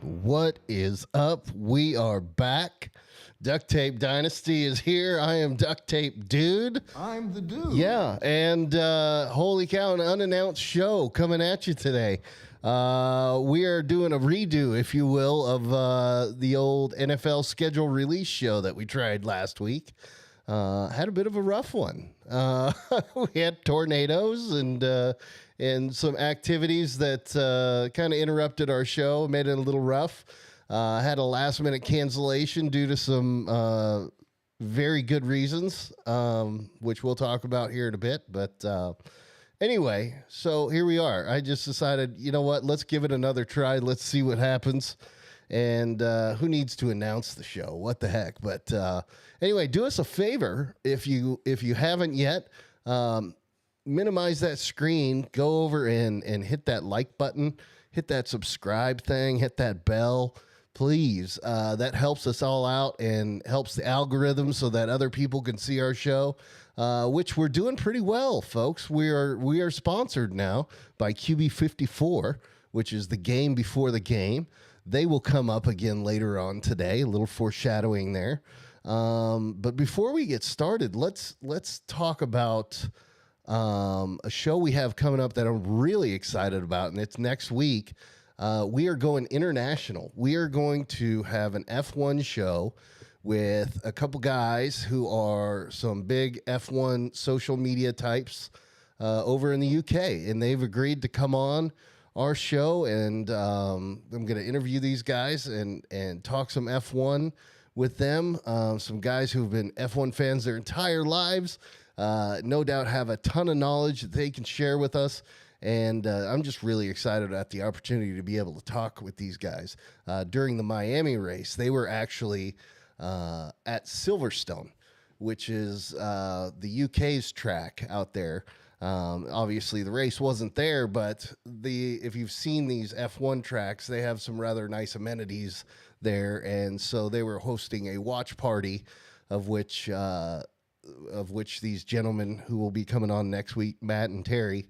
What is up? We are back. Duct Tape Dynasty is here. I am Duct Tape Dude. I'm the dude. Yeah, and holy cow, an unannounced show coming at you today. We are doing a redo, if you will, of the old NFL schedule release show that we tried last week. Had a bit of a rough one. We had tornadoes and some activities that kind of interrupted our show, made it a little rough. Had a last minute cancellation due to some very good reasons, which we'll talk about here in a bit. But anyway, so here we are. I just decided, you know what? Let's give it another try. Let's see what happens. And who needs to announce the show? What the heck? But anyway, do us a favor if you haven't yet. Minimize that screen. Go over and hit that like button. Hit that subscribe thing. Hit that bell. Please, that helps us all out and helps the algorithm so that other people can see our show, which we're doing pretty well, folks. We are sponsored now by QB54, which is the game before the game. They will come up again later on today, a little foreshadowing there. But before we get started, let's talk about a show we have coming up that I'm really excited about, and it's next week. We are going international. We are going to have an F1 show with a couple guys who are some big F1 social media types over in the UK, and they've agreed to come on our show, and I'm going to interview these guys and talk some F1 with them. Some guys who've been F1 fans their entire lives, no doubt have a ton of knowledge that they can share with us. And I'm just really excited at the opportunity to be able to talk with these guys. During the Miami race, they were actually at Silverstone, which is the UK's track out there. Obviously, the race wasn't there, but if you've seen these F1 tracks, they have some rather nice amenities there. And so they were hosting a watch party of which these gentlemen who will be coming on next week, Matt and Terry,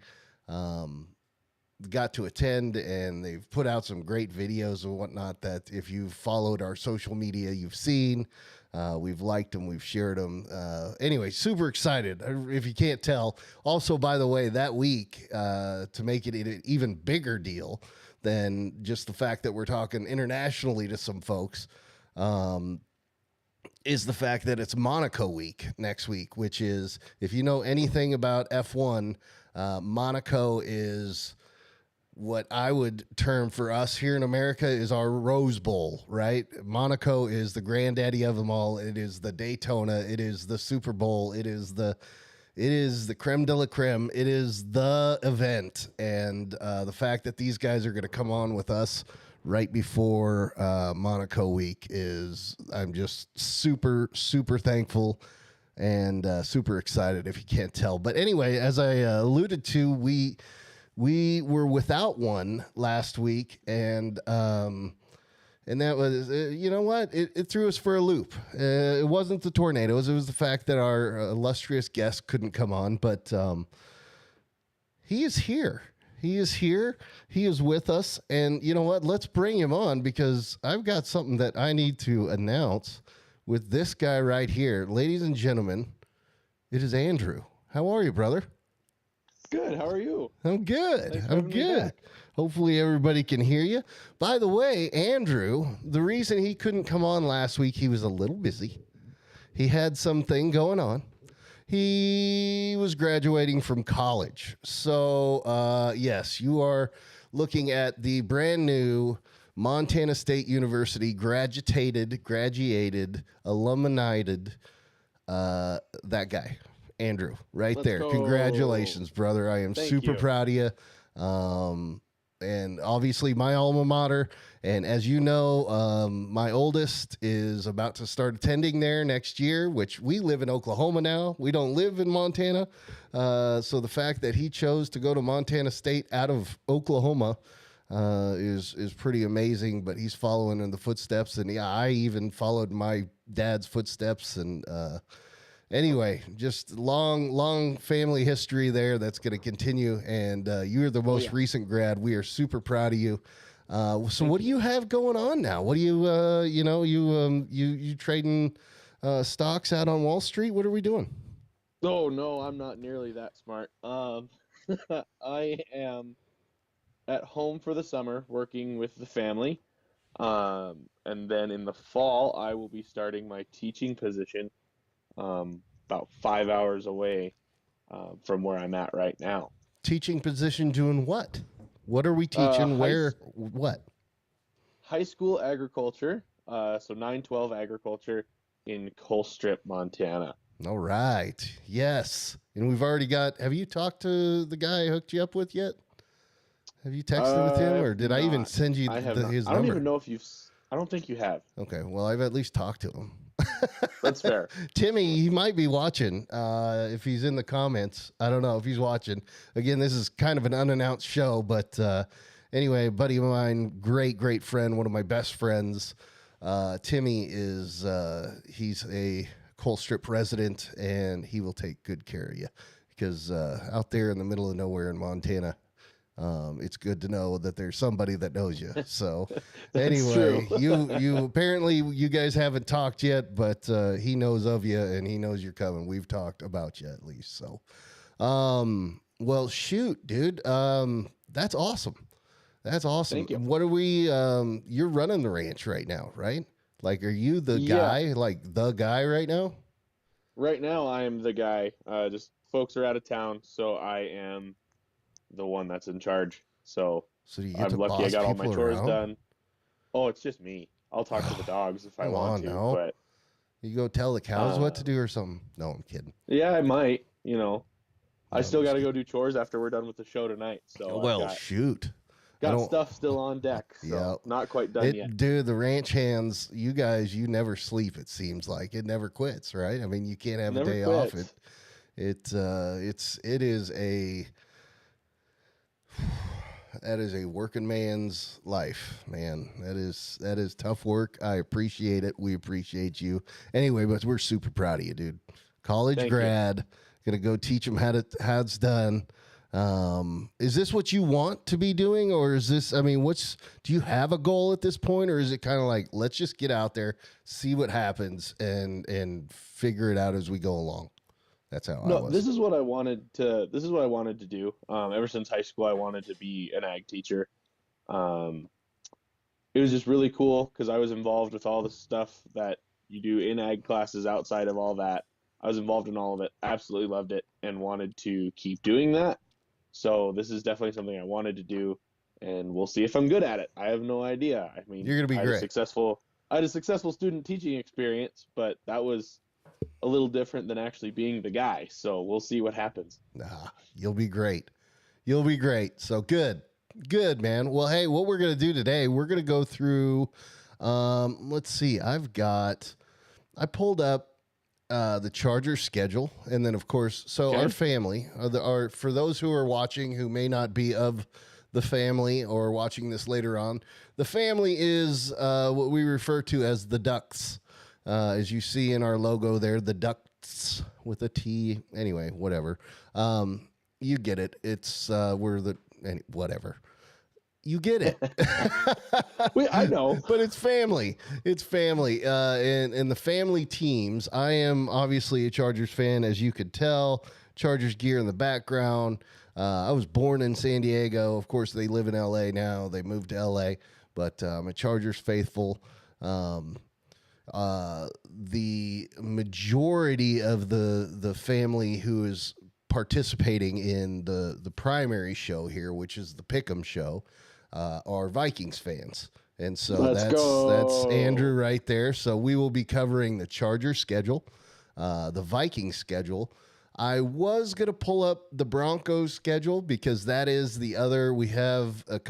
got to attend, and they've put out some great videos and whatnot that if you've followed our social media, you've seen. We've liked them, we've shared them. Anyway, super excited, if you can't tell. Also, by the way, that week, to make it an even bigger deal than just the fact that we're talking internationally to some folks, is the fact that it's Monaco week next week, which is, if you know anything about F1, Monaco is what I would term for us here in America is our Rose Bowl, right? Monaco is the granddaddy of them all. It is the Daytona. It is the Super Bowl. It is the creme de la creme. It is the event. And the fact that these guys are going to come on with us right before Monaco week I'm just super, super thankful and super excited, if you can't tell. But anyway, as I alluded to, we were without one last week, and that was, you know what? It threw us for a loop. It wasn't the tornadoes. It was the fact that our illustrious guest couldn't come on, but he is here. He is here. He is with us. And you know what? Let's bring him on, because I've got something that I need to announce with this guy right here. Ladies and gentlemen, it is Andrew. How are you, brother? Good. How are you? I'm good. I'm good. Hopefully everybody can hear you. By the way, Andrew, the reason he couldn't come on last week, he was a little busy. He had something going on. He was graduating from college. So, yes, you are looking at the brand new Montana State University graduated, alumniated, that guy, Andrew, right Let's there. go. Congratulations, brother. I am super proud of you. And obviously my alma mater. And as you know, my oldest is about to start attending there next year, which we live in Oklahoma now. We don't live in Montana. So the fact that he chose to go to Montana State out of Oklahoma is pretty amazing, but he's following in the footsteps. And yeah, I even followed my dad's footsteps. And anyway, just long family history there that's going to continue. And you're the most recent grad. We are super proud of you. So what do you have going on now? What do you, you trading stocks out on Wall Street? What are we doing? Oh no, I'm not nearly that smart. I am at home for the summer working with the family. And then in the fall, I will be starting my teaching position about 5 hours away from where I'm at right now. Teaching position doing what? What are we teaching? Where? What? High school agriculture, so 912 agriculture in Colstrip, Montana. All right. Yes. And we've already got. Have you talked to the guy I hooked you up with yet? Have you texted with him, or did I even send you I have his not. I don't number? even know if you've. I don't think you have. Okay. Well, I've at least talked to him. That's fair. Timmy, he might be watching. If he's in the comments, I don't know if he's watching. Again, this is kind of an unannounced show, but anyway, a buddy of mine, great friend, one of my best friends. Timmy is he's a Colstrip resident, and he will take good care of you because out there in the middle of nowhere in Montana, it's good to know that there's somebody that knows you. So anyway, you apparently you guys haven't talked yet, but he knows of you and he knows you're coming. We've talked about you at least. So, well, shoot, dude. That's awesome. That's awesome. Thank you. What are we, you're running the ranch right now, right? Like, are you the guy, like the guy right now? Right now, I am the guy. Just folks are out of town, so I am the one that's in charge. So do you get I'm lucky I got all my people chores around? done. Oh, it's just me. I'll talk to the dogs if I Come want on to, now. but You go tell the cows what to do or something? No, I'm kidding. yeah, I might. You know, I No, still I'm got to just go do chores after we're done with the show tonight. So Well, I've got, shoot. I got don't- stuff still on deck. So Yeah. not quite done yet. Dude, the ranch hands, you guys, you never sleep, it seems like. It never quits, right? I mean, you can't have Never a day off. quits. It is a that is a working man's life, man. That is tough work. I appreciate it. We appreciate you. Anyway, but we're super proud of you, dude. College Thank you. grad, gonna go teach them how it's done. Is this what you want to be doing, or is this? I mean, do you have a goal at this point, or is it kind of like let's just get out there, see what happens, and figure it out as we go along? That's how I No, was. this is what I wanted to. This is what I wanted to do. Ever since high school, I wanted to be an ag teacher. It was just really cool because I was involved with all the stuff that you do in ag classes outside of all that. I was involved in all of it. Absolutely loved it and wanted to keep doing that. So this is definitely something I wanted to do, and we'll see if I'm good at it. I have no idea. I mean, You're gonna be I had a great. I had a successful student teaching experience, but that was a little different than actually being the guy. So we'll see what happens. Nah, you'll be great. You'll be great. So good, man. Well, hey, what we're gonna do today? We're gonna go through. Let's see. I pulled up the Chargers schedule, and then of course, so Okay. our family are for those who are watching who may not be of the family or watching this later on. The family is what we refer to as the Ducks, as you see in our logo there, the Ducks with a T. Anyway, whatever. You get it. It's whatever. You get it. I know. But it's family. It's family. And the family teams. I am obviously a Chargers fan, as you could tell. Chargers gear in the background. I was born in San Diego. Of course, they live in LA now. They moved to LA. But I'm a Chargers faithful. The majority of the family who is participating in the primary show here, which is the Pick'em show, are Vikings fans. And so Let's go. that's Andrew right there. So we will be covering the Chargers schedule, the Vikings schedule. I was going to pull up the Broncos schedule because that is the other. We have a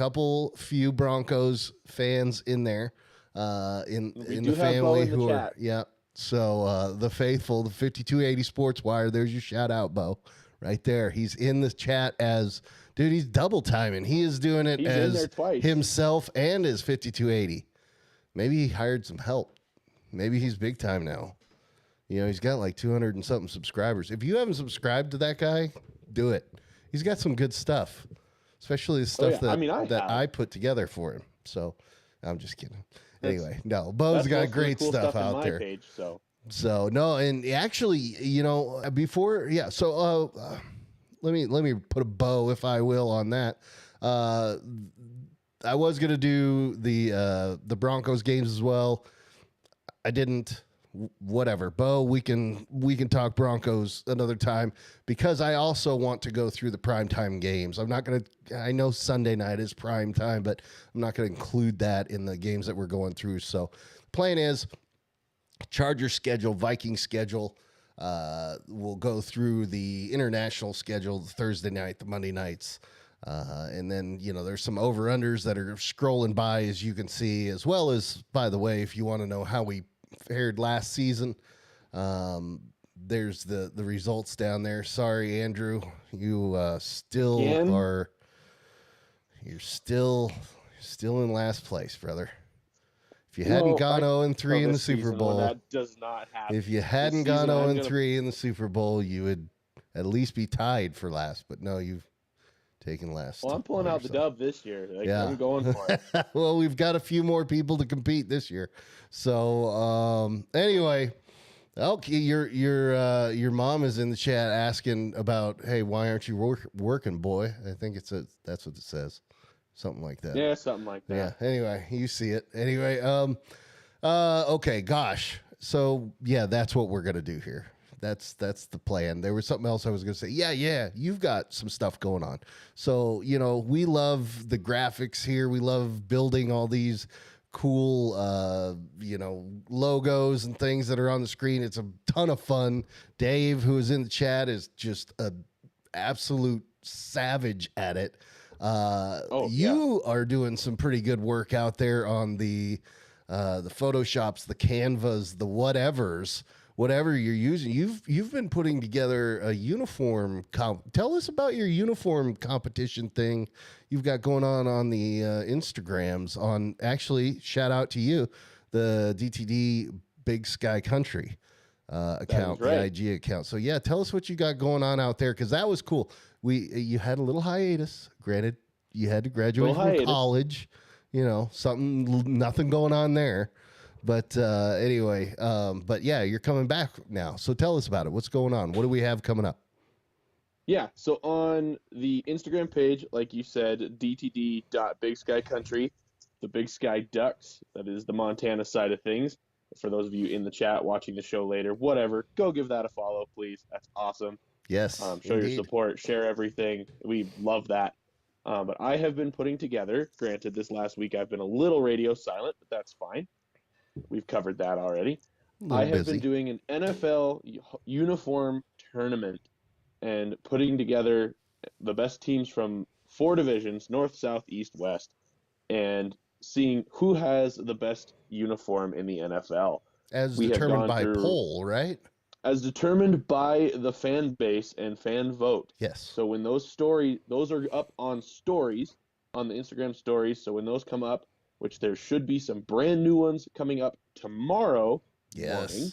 few Broncos fans in there in the family who are, yeah. So the faithful, the 5280 Sports Wire, there's your shout out, Bo, right there. He's in the chat as, dude, he's double timing. He is doing it He's in as there twice. himself and as 5280. Maybe he hired some help. Maybe he's big time now. You know, he's got like 200 and something subscribers. If you haven't subscribed to that guy, do it. He's got some good stuff, especially the stuff I mean, I that have. I put together for him. So I'm just kidding. That's- Anyway, no, Bo's That's got most of the great cool stuff in out my there. page, so So no, and actually, before, yeah. So let me put a bow, if I will, on that. I was gonna do the Broncos games as well. I didn't. Whatever, Bo. We can talk Broncos another time because I also want to go through the primetime games. I'm not gonna. I know Sunday night is prime time, but I'm not gonna include that in the games that we're going through. So, plan is Chargers schedule, Vikings schedule. We'll go through the international schedule, the Thursday night, the Monday nights. And then, there's some over-unders that are scrolling by, as you can see, as well as, by the way, if you want to know how we fared last season, there's the results down there. Sorry, Andrew, you still Again? are. You're still in last place, brother. If you hadn't gone 0-3 in the Super Bowl, that does not happen. if you hadn't This gone season, 0-3 in the Super Bowl, you would at least be tied for last. But no, you've taken last. Well, I'm pulling out the dub this year. Yeah. I'm going for it. Well, we've got a few more people to compete this year. So anyway, okay, your mom is in the chat asking about, hey, why aren't you working, boy? I think that's what it says, something like that. Yeah, something like that. Yeah. Anyway, you see it. Anyway, okay, gosh. So yeah, that's what we're gonna do here. That's the plan. There was something else I was gonna say. Yeah, you've got some stuff going on. So, we love the graphics here. We love building all these cool logos and things that are on the screen. It's a ton of fun. Dave, who is in the chat, is just a absolute savage at it. You are doing some pretty good work out there on the Photoshops, the Canvas, the whatever you're using. You've been putting together a uniform tell us about your uniform competition thing you've got going on the Instagrams. On actually, shout out to you, the DTD Big Sky Country account, right. the IG account. So yeah, tell us what you got going on out there, because that was cool. You had a little hiatus. Granted, you had to graduate from college. Nothing going on there. But anyway, but yeah, you're coming back now. So tell us about it. What's going on? What do we have coming up? Yeah, so on the Instagram page, like you said, dtd.bigskycountry, the Big Sky Ducks, that is the Montana side of things. For those of you in the chat watching the show later, whatever, go give that a follow, please. That's awesome. Yes. Show your support, share everything. We love that. But I have been putting together, granted, this last week I've been a little radio silent, but that's fine. We've covered that already. I have been doing an NFL uniform tournament and putting together the best teams from 4 divisions, North, South, East, West, and seeing who has the best uniform in the NFL. As determined by poll, right? As determined by the fan base and fan vote. Yes. So when those are up on stories, on the Instagram stories, so when those come up, which there should be some brand new ones coming up tomorrow morning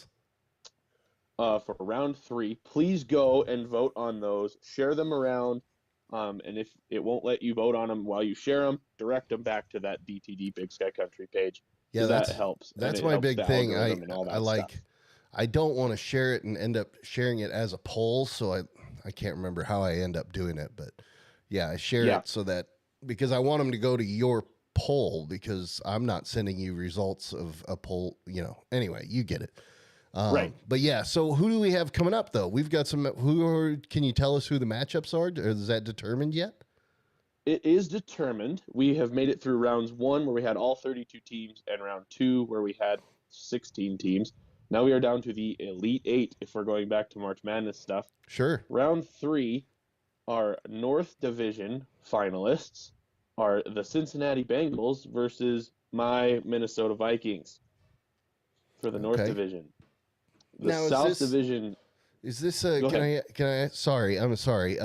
for round 3. Please go and vote on those. Share them around. And if it won't let you vote on them while you share them, direct them back to that DTD Big Sky Country page. Yeah, that helps. That's my big thing. I don't want to share it and end up sharing it as a poll, so I can't remember how I end up doing it, but yeah, I share it so that, because I want them to go to your poll, because I'm not sending you results of a poll, anyway, you get it. Right. But yeah, so who do we have coming up though? We've got can you tell us who the matchups are? Or is that determined yet? It is determined. We have made it through rounds 1 where we had all 32 teams and round 2 where we had 16 teams. Now we are down to the Elite 8 if we're going back to March Madness stuff. Sure. Round 3, our North Division finalists are the Cincinnati Bengals versus my Minnesota Vikings for the North Division. The South Division. Is this a? Can I? Sorry, I'm sorry.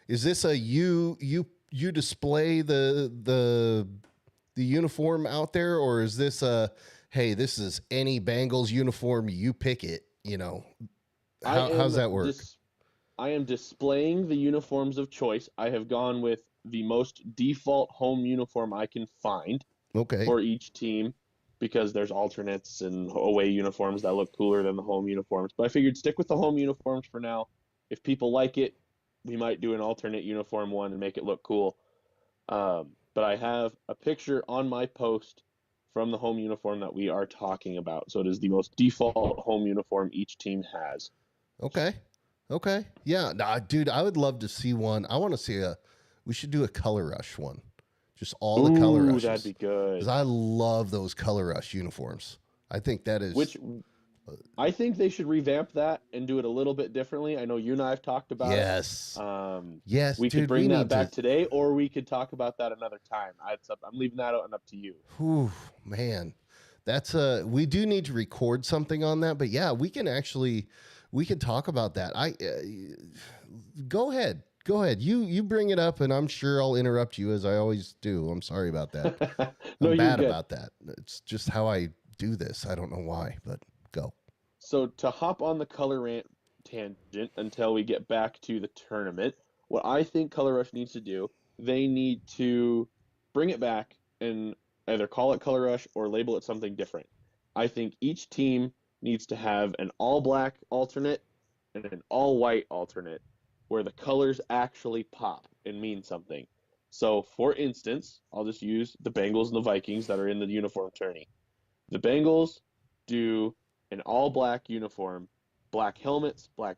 Is this a you display the uniform out there, or is this a, hey, this is any Bengals uniform, you pick it? How's that work? I am displaying the uniforms of choice. I have gone with the most default home uniform I can find Okay. for each team, because there's alternates and away uniforms that look cooler than the home uniforms. But I figured stick with the home uniforms for now. If people like it, we might do an alternate uniform one and make it look cool. But I have a picture on my post from the home uniform that we are talking about. So it is the most default home uniform each team has. Okay. Okay. Yeah. Nah, dude, I would love to see one. I want to see we should do a color rush one. Just all the color Ooh, rushes. that'd be good. Because I love those color rush uniforms. I think that is. Which I think they should revamp that and do it a little bit differently. I know you and I have talked about yes. it. Yes. We dude, could bring we that need back today, or we could talk about that another time. I'm leaving that out and up to you. Whew, man. That's we do need to record something on that, but yeah, we can talk about that. Go ahead. Go ahead. You bring it up, and I'm sure I'll interrupt you as I always do. I'm sorry about that. No, I'm you're bad good. about that. It's just how I do this. I don't know why, but go. So to hop on the color rant tangent until we get back to the tournament, what I think Color Rush needs to do, they need to bring it back and either call it Color Rush or label it something different. I think each team needs to have an all black alternate and an all white alternate where the colors actually pop and mean something. So, for instance, I'll just use the Bengals and the Vikings that are in the uniform tourney. The Bengals do an all black uniform, black helmets, black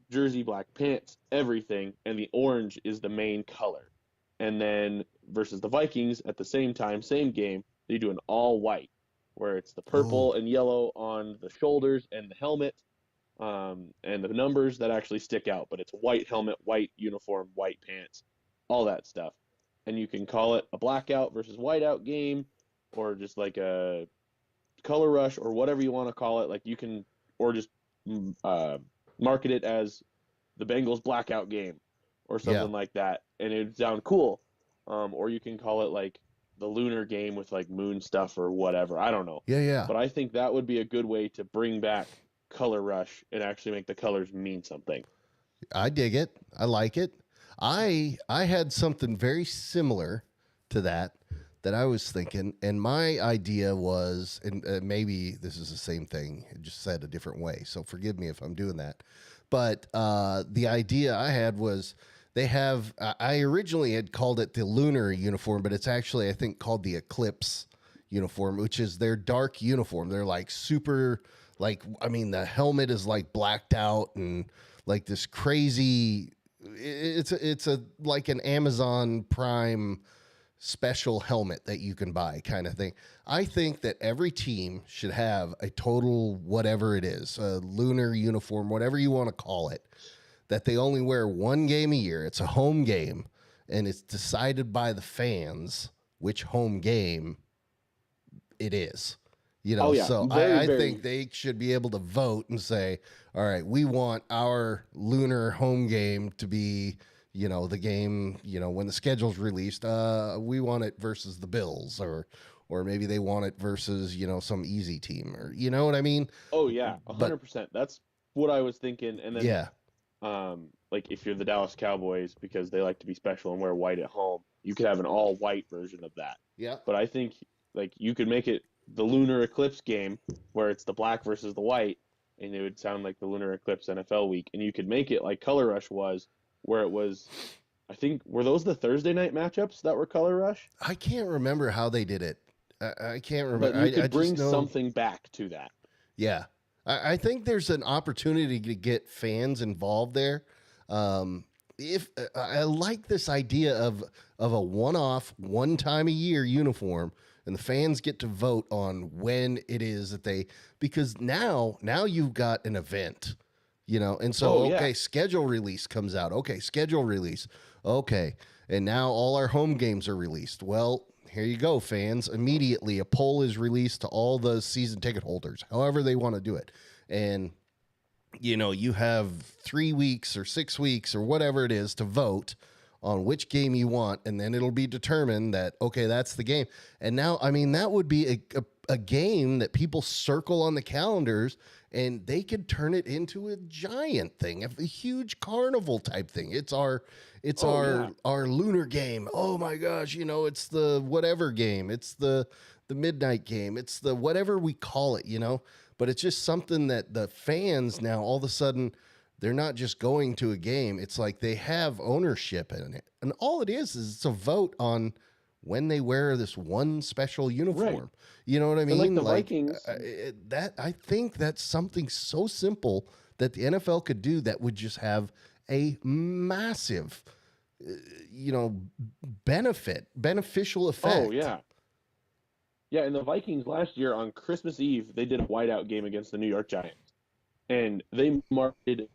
jersey, black pants, everything, and the orange is the main color. And then versus the Vikings at the same time, same game, they do an all white, where it's the purple and yellow on the shoulders and the helmet, and the numbers that actually stick out. But it's white helmet, white uniform, white pants, all that stuff. And you can call it a blackout versus whiteout game, or just like a color rush, or whatever you want to call it. Like you can, or just market it as the Bengals blackout game or something like that, and it'd sound cool. Or you can call it like the lunar game with like moon stuff or whatever. I don't know. Yeah. But I think that would be a good way to bring back color rush and actually make the colors mean something. I dig it. I like it. I had something very similar to that I was thinking, and my idea was, and maybe this is the same thing, just said a different way, so forgive me if I'm doing that. But the idea I had was they have, I originally had called it the lunar uniform, but it's actually, I think, called the eclipse uniform, which is their dark uniform. They're like super, like, I mean, the helmet is like blacked out and like this crazy, it's a like an Amazon Prime special helmet that you can buy kind of thing. I think that every team should have a total whatever it is, a lunar uniform, whatever you want to call it, that they only wear one game a year. It's a home game, and it's decided by the fans which home game it is. You know, so I think they should be able to vote and say, all right, we want our lunar home game to be, you know, the game, you know, when the schedule's released, we want it versus the Bills, or maybe they want it versus, you know, some easy team, or, you know what I mean? Oh yeah, 100%. That's what I was thinking. And then, yeah, like if you're the Dallas Cowboys, because they like to be special and wear white at home, you could have an all white version of that. yeah. But I think like you could make it the lunar eclipse game where it's the black versus the white, and it would sound like the lunar eclipse NFL week. And you could make it like Color Rush was, where it was, I think, were those the Thursday night matchups that were Color Rush? I can't remember how they did it. I can't remember. But you could I bring just know, something back to that. Yeah. I think there's an opportunity to get fans involved there. If I like this idea of a one-off, one time a year uniform, and the fans get to vote on when it is that they, because now you've got an event, you know, and so schedule release comes out. Okay, schedule release. Okay, and now all our home games are released. Well, here you go, fans. Immediately, a poll is released to all the season ticket holders, however they want to do it. And, you know, you have 3 weeks or 6 weeks or whatever it is to vote on which game you want. And then it'll be determined that, okay, that's the game. And now, I mean, that would be a game that people circle on the calendars, and they could turn it into a giant thing, a huge carnival type thing. It's our our lunar game. Oh my gosh, it's the whatever game. It's the midnight game. It's the whatever we call it, But it's just something that the fans now all of a sudden, they're not just going to a game. It's like they have ownership in it. And all it is it's a vote on when they wear this one special uniform. Right. You know what I mean? And like the Vikings. I think that's something so simple that the NFL could do that would just have a massive, beneficial effect. Oh, yeah. Yeah, and the Vikings last year on Christmas Eve, they did a whiteout game against the New York Giants. And they marketed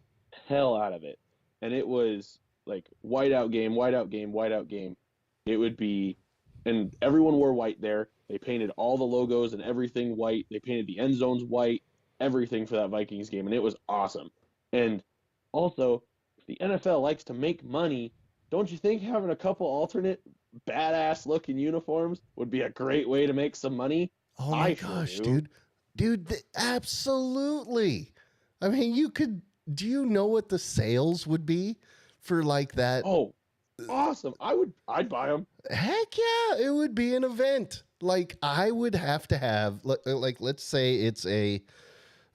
hell out of it. And it was like whiteout game, whiteout game, whiteout game. It would be, and everyone wore white there. They painted all the logos and everything white. They painted the end zones white, everything for that Vikings game, and it was awesome. And also, if the NFL likes to make money, don't you think having a couple alternate badass-looking uniforms would be a great way to make some money? Oh my gosh, dude, absolutely. I mean, do you know what the sales would be for like that? Oh, awesome. I'd buy them. Heck yeah, it would be an event. Like I would have to have, like let's say it's a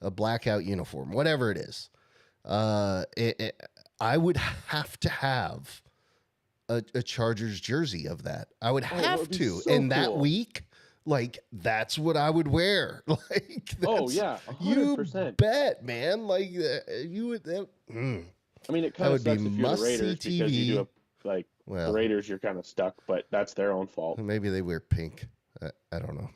blackout uniform, whatever it is. I would have to have a Chargers jersey of that. I would have to. So and that cool. week, like that's what I would wear. Like Oh yeah, 100%. You bet, man. Like you would. I mean, it kind of sucks if you're the Raiders TV. because you do the Raiders, you're kind of stuck, but that's their own fault. Maybe they wear pink. I don't know.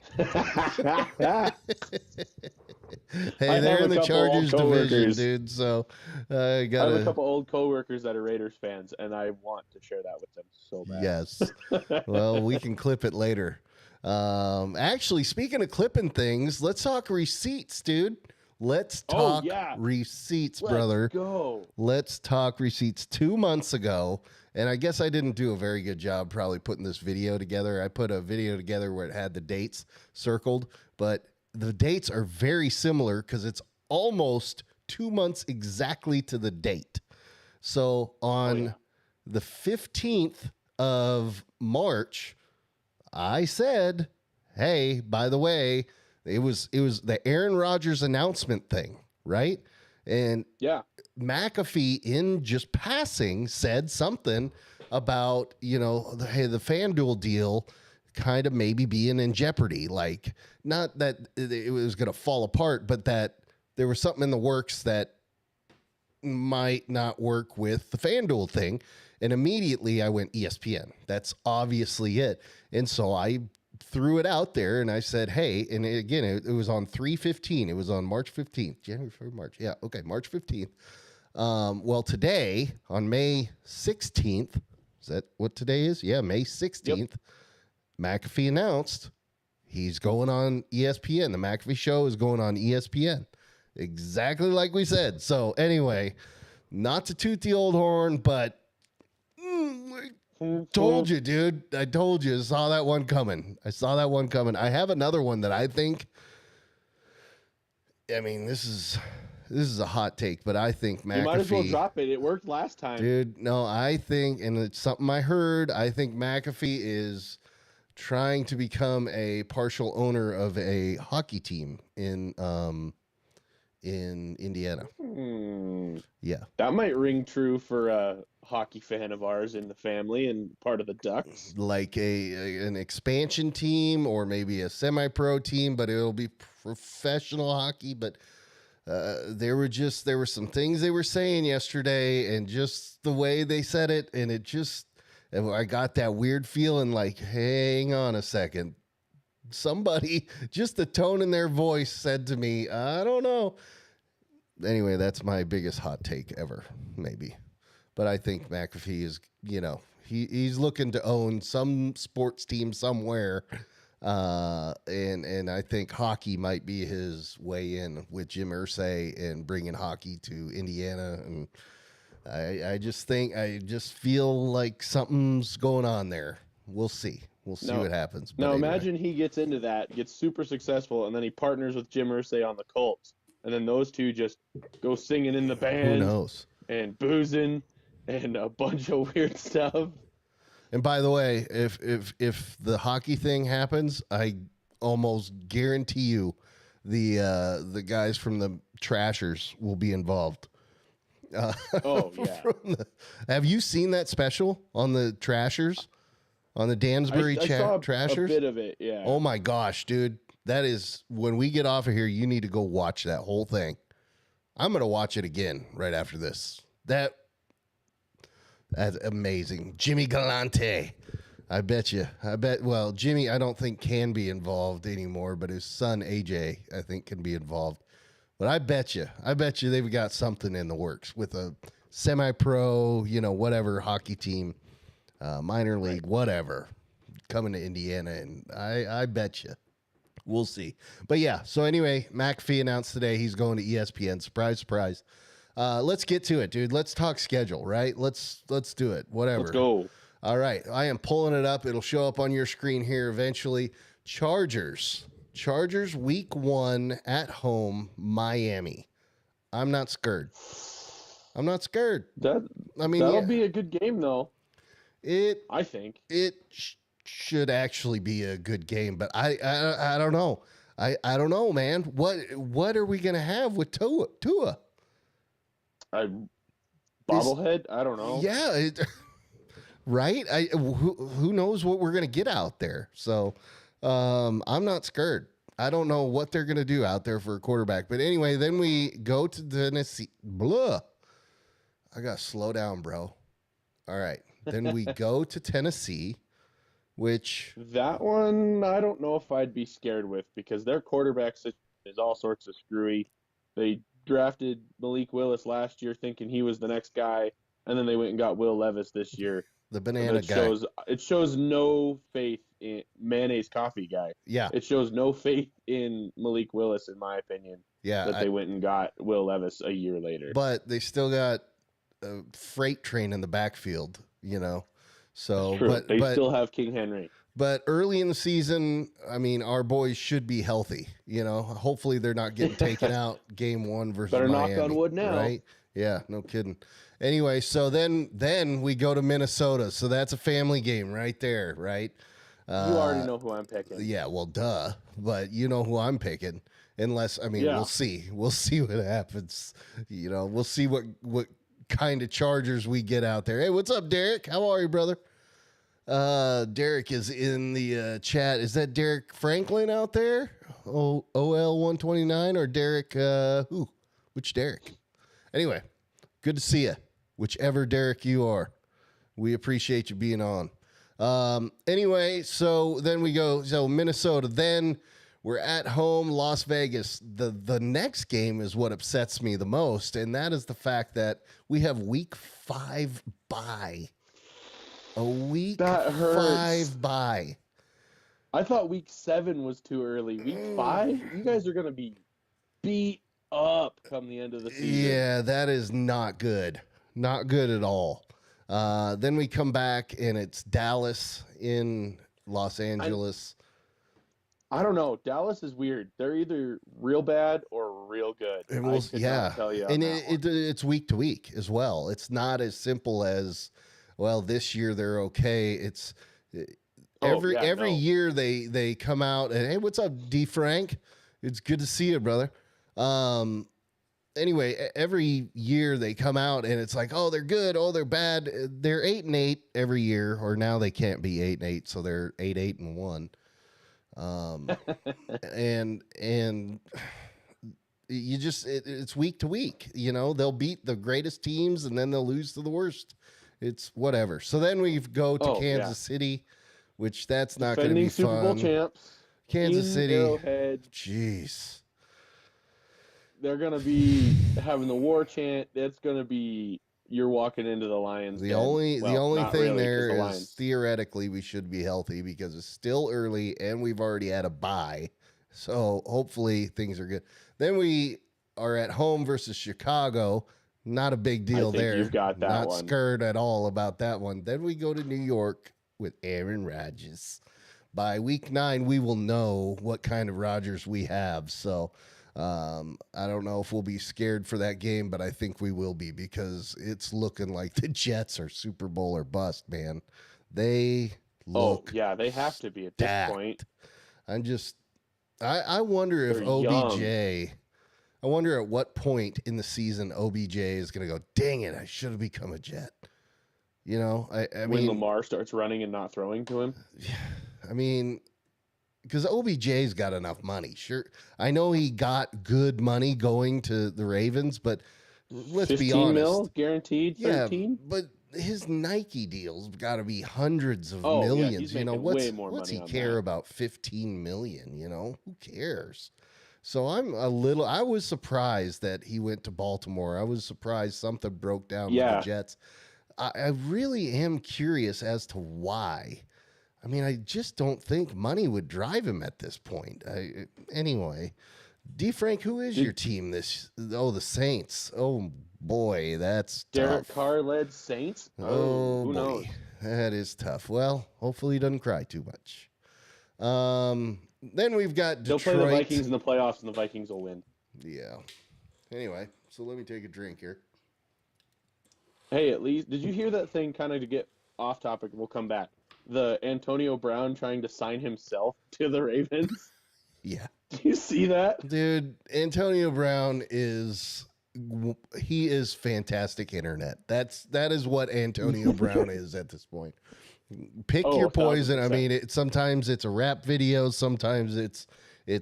Hey, they're in the Chargers division, dude. So I have a couple old coworkers that are Raiders fans, and I want to share that with them so bad. Yes. Well, we can clip it later. Actually, speaking of clipping things, let's talk receipts, dude. Let's talk receipts, brother. Go. Let's talk receipts. 2 months ago, and I guess I didn't do a very good job probably putting this video together. I put a video together where it had the dates circled, but the dates are very similar because it's almost 2 months exactly to the date. So on the 15th of March, I said, hey, by the way, it was the Aaron Rodgers announcement thing, right? And McAfee, in just passing, said something about, hey, the FanDuel deal kind of maybe being in jeopardy. Like, not that it was going to fall apart, but that there was something in the works that might not work with the FanDuel thing. And immediately I went ESPN. That's obviously it. And so I threw it out there and I said, hey, and again, it was on 3/15. It was on March 15th, January, February, March. Yeah. Okay. March 15th. Well, today on May 16th, is that what today is? Yeah. May 16th, yep. McAfee announced he's going on ESPN. The McAfee show is going on ESPN. Exactly like we said. So anyway, not to toot the old horn, but told you, dude. I told you. I saw that one coming. I have another one that I think, I mean, this is a hot take, but I think McAfee. You might as well drop it. It worked last time. Dude, no, I think, and it's something I heard, I think McAfee is trying to become a partial owner of a hockey team in Indiana. Yeah. That might ring true for a hockey fan of ours in the family and part of the Ducks. Like an expansion team or maybe a semi-pro team, but it'll be professional hockey. But there were some things they were saying yesterday and just the way they said it. And I got that weird feeling like, hang on a second. Somebody, just the tone in their voice said to me, I don't know. Anyway, that's my biggest hot take ever, maybe. But I think McAfee is, he's looking to own some sports team somewhere. And I think hockey might be his way in with Jim Irsay and bringing hockey to Indiana. And I just feel like something's going on there. We'll see. We'll see No. what happens. But Now anyway. imagine he gets into that, gets super successful, and then he partners with Jim Irsay on the Colts, and then those two just go singing in the Who band knows? and boozing and a bunch of weird stuff. And by the way, if the hockey thing happens, I almost guarantee you the guys from the Trashers will be involved. Oh yeah, Have you seen that special on the Trashers? On the Dansbury I saw a Trashers? bit of it. Yeah. Oh my gosh, dude. That is, when we get off of here, you need to go watch that whole thing. I'm going to watch it again right after this. That's amazing. Jimmy Galante. I bet you. Well, Jimmy, I don't think can be involved anymore, but his son, AJ, I think can be involved. But I bet you they've got something in the works with a semi-pro, whatever hockey team, minor league, whatever, coming to Indiana. And I bet you. We'll see. But yeah, so anyway, McAfee announced today he's going to ESPN. Surprise, surprise. Let's get to it, dude. Let's talk schedule, right? Let's do it. Whatever. Let's go. All right. I am pulling it up. It'll show up on your screen here eventually. Chargers week 1 at home, Miami. I'm not scared. That'll be a good game, though. I think it should actually be a good game, but I don't know. I don't know, man. What are we gonna have with Tua? Bobblehead? I don't know. Yeah, right. Who knows what we're gonna get out there? So I'm not scared. I don't know what they're gonna do out there for a quarterback. But anyway, then we go to Tennessee. Blah. I gotta slow down, bro. All right. Then we go to Tennessee, which That one, I don't know if I'd be scared with because their quarterback situation is all sorts of screwy. They drafted Malik Willis last year thinking he was the next guy, and then they went and got Will Levis this year. the banana guy. It shows no faith in mayonnaise coffee guy. Yeah. It shows no faith in Malik Willis, in my opinion, Yeah. that they went and got Will Levis a year later. But they still got a freight train in the backfield, So, True. but They still have King Henry. But early in the season, I mean, our boys should be healthy. Hopefully they're not getting taken out game 1 versus Better Miami. knock on wood now. Right? Yeah, no kidding. Anyway, so then we go to Minnesota. So that's a family game right there, right? You already know who I'm picking. Yeah, well, duh. But you know who I'm picking. Unless, I mean, Yeah. we'll see. We'll see what happens. We'll see what kind of Chargers we get out there. Hey, what's up, Derek? How are you, brother? Derek is in the chat. Is that Derek Franklin out there? OL 129 or Derek? Who? Which Derek? Anyway, good to see you. Whichever Derek you are, we appreciate you being on. Anyway, so then we go. So Minnesota. Then we're at home, Las Vegas. The next game is what upsets me the most, and that is the fact that we have week 5 bye. A week That hurts. 5 bye. I thought week 7 was too early. Week 5, you guys are going to be beat up come the end of the season. Yeah, that is not good. Not good at all. Then we come back and it's Dallas in Los Angeles. I don't know. Dallas is weird. They're either real bad or real good. And I we'll, could yeah, not tell you on and that one. it's week to week as well. It's not as simple as, well, this year they're okay. It's every no. year they come out and, hey, what's up, D Frank? It's good to see you, brother. Anyway, every year they come out and it's like, oh, they're good, oh, they're bad. They're 8-8 every year, or now they can't be 8-8, so they're 8-8-1. And you just it's week to week. They'll beat the greatest teams and then they'll lose to the worst. It's whatever. So then we go to Kansas City, which that's not going to be Defending Super Bowl fun. champs. Kansas in City. Arrowhead. Jeez. They're going to be having the war chant. That's going to be, you're walking into the Lions. The den. only Well, thing not really, 'cause there the is Lions. theoretically we should be healthy because it's still early and we've already had a bye. So hopefully things are good. Then we are at home versus Chicago. Not a big deal think there. you've got that Not one. scared at all about that one. Then we go to New York with Aaron Rodgers. by week 9, we will know what kind of Rodgers we have. So I don't know if we'll be scared for that game, but I think we will be because it's looking like the Jets are Super Bowl or bust, man. They look yeah, they have to be at this stacked. point. I wonder if They're OBJ, young. I wonder at what point in the season OBJ is going to go, dang it, I should have become a Jet. You know, I When mean, Lamar starts running and not throwing to him. I mean, because OBJ's got enough money. Sure. I know he got good money going to the Ravens, but let's be 15 honest. mil guaranteed, 13? Yeah, but his Nike deals got to be hundreds of Oh, yeah, millions. he's You know, making way more what's he money on care that. about 15 million? You know, who cares? So I was surprised that he went to Baltimore. I was surprised something broke down with Yeah. the Jets. I really am curious as to why. I mean, I just don't think money would drive him at this point. Anyway, D. Frank, who is your team this? Oh, the Saints. Oh boy, that's Derek tough. Carr led Saints? Oh who boy, knows? that is tough. Well, hopefully he doesn't cry too much. Then we've got They'll Detroit. play the Vikings in the playoffs, and the Vikings will win. Yeah. Anyway, so let me take a drink here. Hey, at least, did you hear that thing kind of to get off topic? We'll come back. The Antonio Brown trying to sign himself to the Ravens? Yeah. Do you see that? Dude, Antonio Brown is fantastic internet. That is what Antonio Brown is at this point. Pick your poison. I 1000%. mean, sometimes it's a rap video, sometimes it's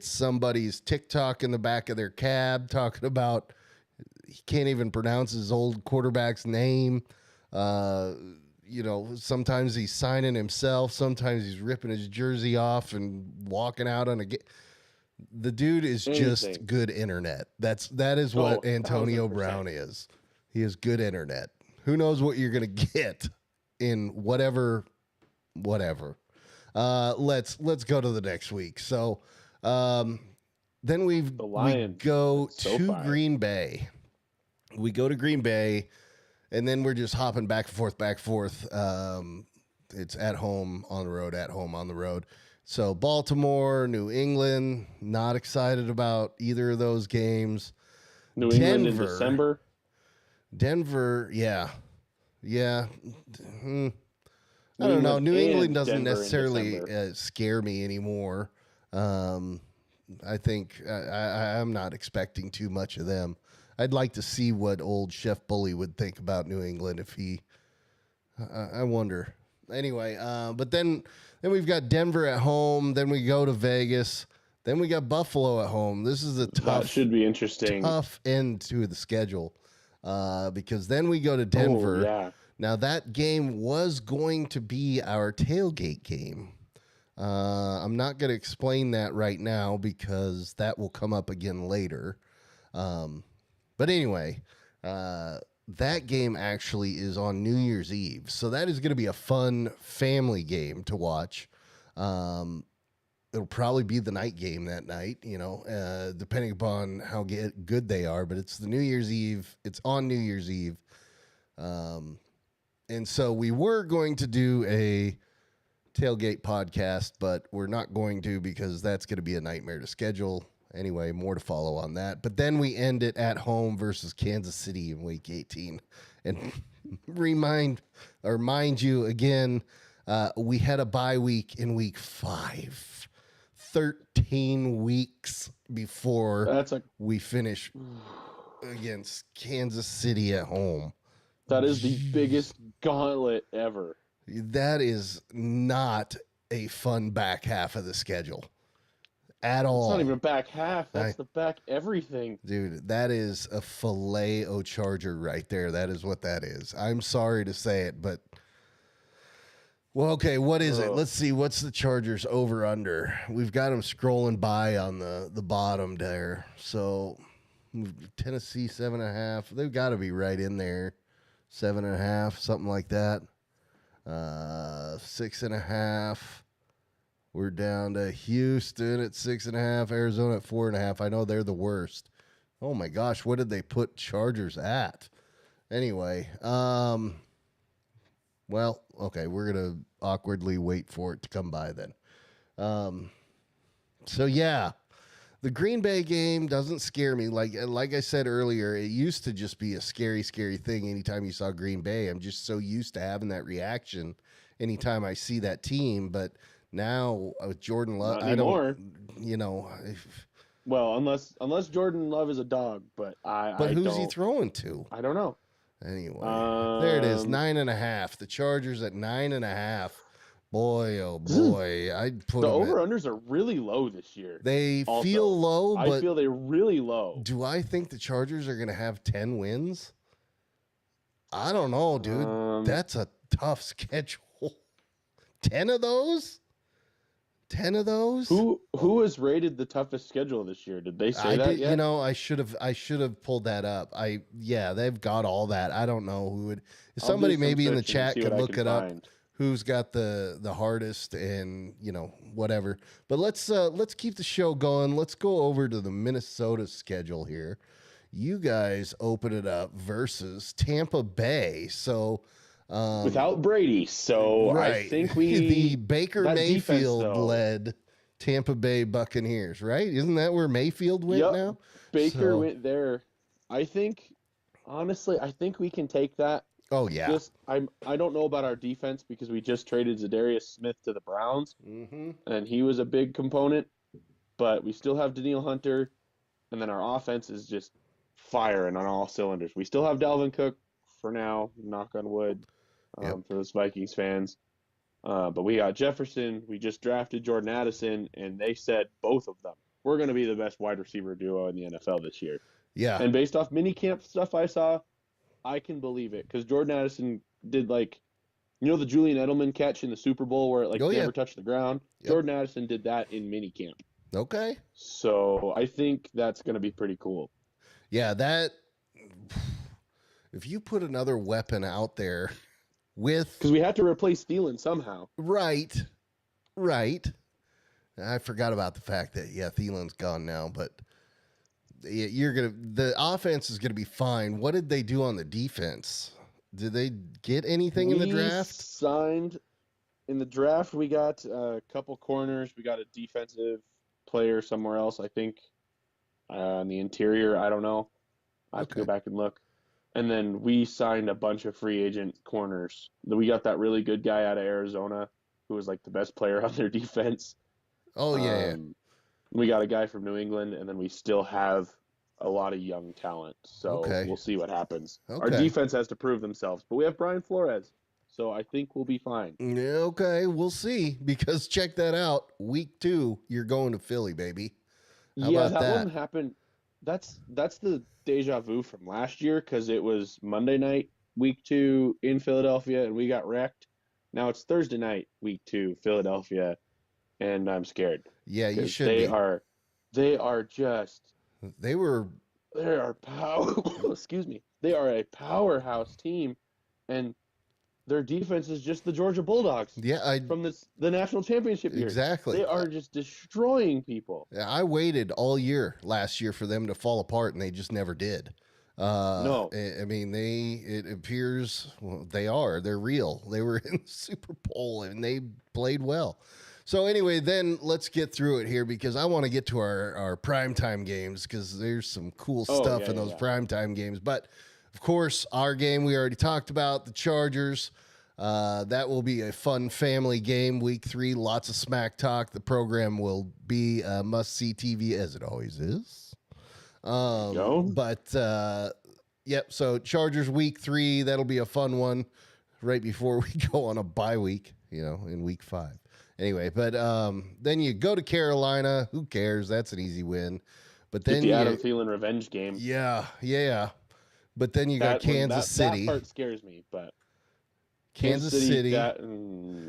somebody's TikTok in the back of their cab talking about he can't even pronounce his old quarterback's name. You know, sometimes he's signing himself, sometimes he's ripping his jersey off and walking out on a the dude is just good internet. That is what Antonio 1000%. Brown is. He is good internet. Who knows what you're going to get in whatever. Let's go to the next week. So, then we go to Green Bay. We go to Green Bay, and then we're just hopping back and forth. It's at home, on the road, at home, on the road. So Baltimore, New England, not excited about either of those games. New England in December. Denver, yeah. I don't know. New England doesn't necessarily scare me anymore. I think I'm not expecting too much of them. I'd like to see what old Chef Bully would think about New England if he. I wonder. Anyway, but then we've got Denver at home. Then we go to Vegas. Then we got Buffalo at home. This is a tough. That should be interesting. Tough end to the schedule, because then we go to Denver. Oh, yeah. Now that game was going to be our tailgate game. I'm not going to explain that right now because that will come up again later. But anyway, that game actually is on New Year's Eve. So that is going to be a fun family game to watch. It'll probably be the night game that night, you know, depending upon how good they are. But it's the New Year's Eve. It's on New Year's Eve. And so we were going to do a tailgate podcast, but we're not going to because that's going to be a nightmare to schedule. Anyway, more to follow on that. But then we end it at home versus Kansas City in week 18. And mind you again, we had a bye week in week 5. 13 weeks before we finish against Kansas City at home. That is the biggest gauntlet ever. That is not a fun back half of the schedule at all. It's not even a back half. That's the back everything. Dude, that is a filet-o-charger right there. That is what that is. I'm sorry to say it, but... Well, okay, what is it? Let's see. What's the Chargers over-under? We've got them scrolling by on the bottom there. So, Tennessee, 7.5. They've got to be right in there. 7.5, something like that. 6.5. We're down to Houston at 6.5. Arizona at 4.5. I know they're the worst. Oh my gosh, what did they put Chargers at? Anyway, well, okay, we're gonna awkwardly wait for it to come by then. So yeah, the Green Bay game doesn't scare me. Like I said earlier, it used to just be a scary, scary thing. Anytime you saw Green Bay, I'm just so used to having that reaction anytime I see that team. But now with Jordan Love, Not I anymore. don't, you know. Well, unless Jordan Love is a dog, but But I who's he don't throwing to? I don't know. Anyway, there it is, Um, 9.5. The Chargers at 9.5. Boy, oh boy, I'd put the them at. over unders are really low this year. They Also, feel low, I but feel they're really low. do I think the Chargers are going to have 10 wins? I don't know, dude. That's a tough schedule. 10 of those? 10 of those? Who was rated the toughest schedule this year? Did they say that yet? You know, I should have pulled that up. They've got all that. I don't know who would. If I'll do somebody some maybe in the searching and chat see could what I look can it up. find. Who's got the hardest, and whatever. But let's keep the show going. Let's go over to the Minnesota schedule here. You guys open it up versus Tampa Bay. So Without Brady, so right. I think the Baker that defense, Mayfield though. led Tampa Bay Buccaneers, right? Isn't that where Mayfield went Yep. now? Baker So- went there. I think we can take that. Oh yeah. I don't know about our defense because we just traded Zadarius Smith to the Browns, Mm-hmm. and he was a big component. But we still have Daniil Hunter, and then our offense is just firing on all cylinders. We still have Dalvin Cook for now, knock on wood, Yep. for those Vikings fans. But we got Jefferson. We just drafted Jordan Addison, and they said both of them, we're going to be the best wide receiver duo in the NFL this year. Yeah. And based off minicamp stuff I saw, I can believe it because Jordan Addison did the Julian Edelman catch in the Super Bowl where it Oh, yeah. never touched the ground. Yep. Jordan Addison did that in minicamp. Okay. So I think that's going to be pretty cool. Yeah, that if you put another weapon out there with Because we have to replace Thielen somehow. right. I forgot about the fact that Thielen's gone now, but the offense is gonna be fine. What did they do on the defense? Did they get anything in the draft? Signed in the draft. We got a couple corners. We got a defensive player somewhere else. I think on the interior. I don't know. I have to go Okay. back and look. And then we signed a bunch of free agent corners. We got that really good guy out of Arizona who was like the best player on their defense. Oh yeah. We got a guy from New England, and then we still have a lot of young talent. So Okay. we'll see what happens. Our Okay. defense has to prove themselves, but we have Brian Flores, so I think we'll be fine. Yeah, okay, we'll see. Because check that out. Week 2, you're going to Philly, baby. How Yeah, about that that? wouldn't happen. That's the deja vu from last year because it was Monday night, week 2 in Philadelphia, and we got wrecked. Now it's Thursday night, week 2, Philadelphia, and I'm scared. Yeah, you 'Cause should they be. they are power. Excuse me. They are a powerhouse team, and their defense is just the Georgia Bulldogs Yeah, from the national championship year. exactly. They are just destroying people. I waited all year last year for them to fall apart, and they just never did. No. I mean, it appears they're real. They were in the Super Bowl and they played well. So anyway, then let's get through it here because I want to get to our primetime games because there's some cool stuff in those primetime games. But of course, our game we already talked about, the Chargers. That will be a fun family game. Week 3, lots of smack talk. The program will be must-see TV as it always is. Yep. So Chargers week 3, that'll be a fun one right before we go on a bye week, in week 5. Anyway, but then you go to Carolina. Who cares? That's an easy win. But then Get the Adam Thielen revenge game. Yeah. But then you got Kansas City. That part scares me, but Kansas City. But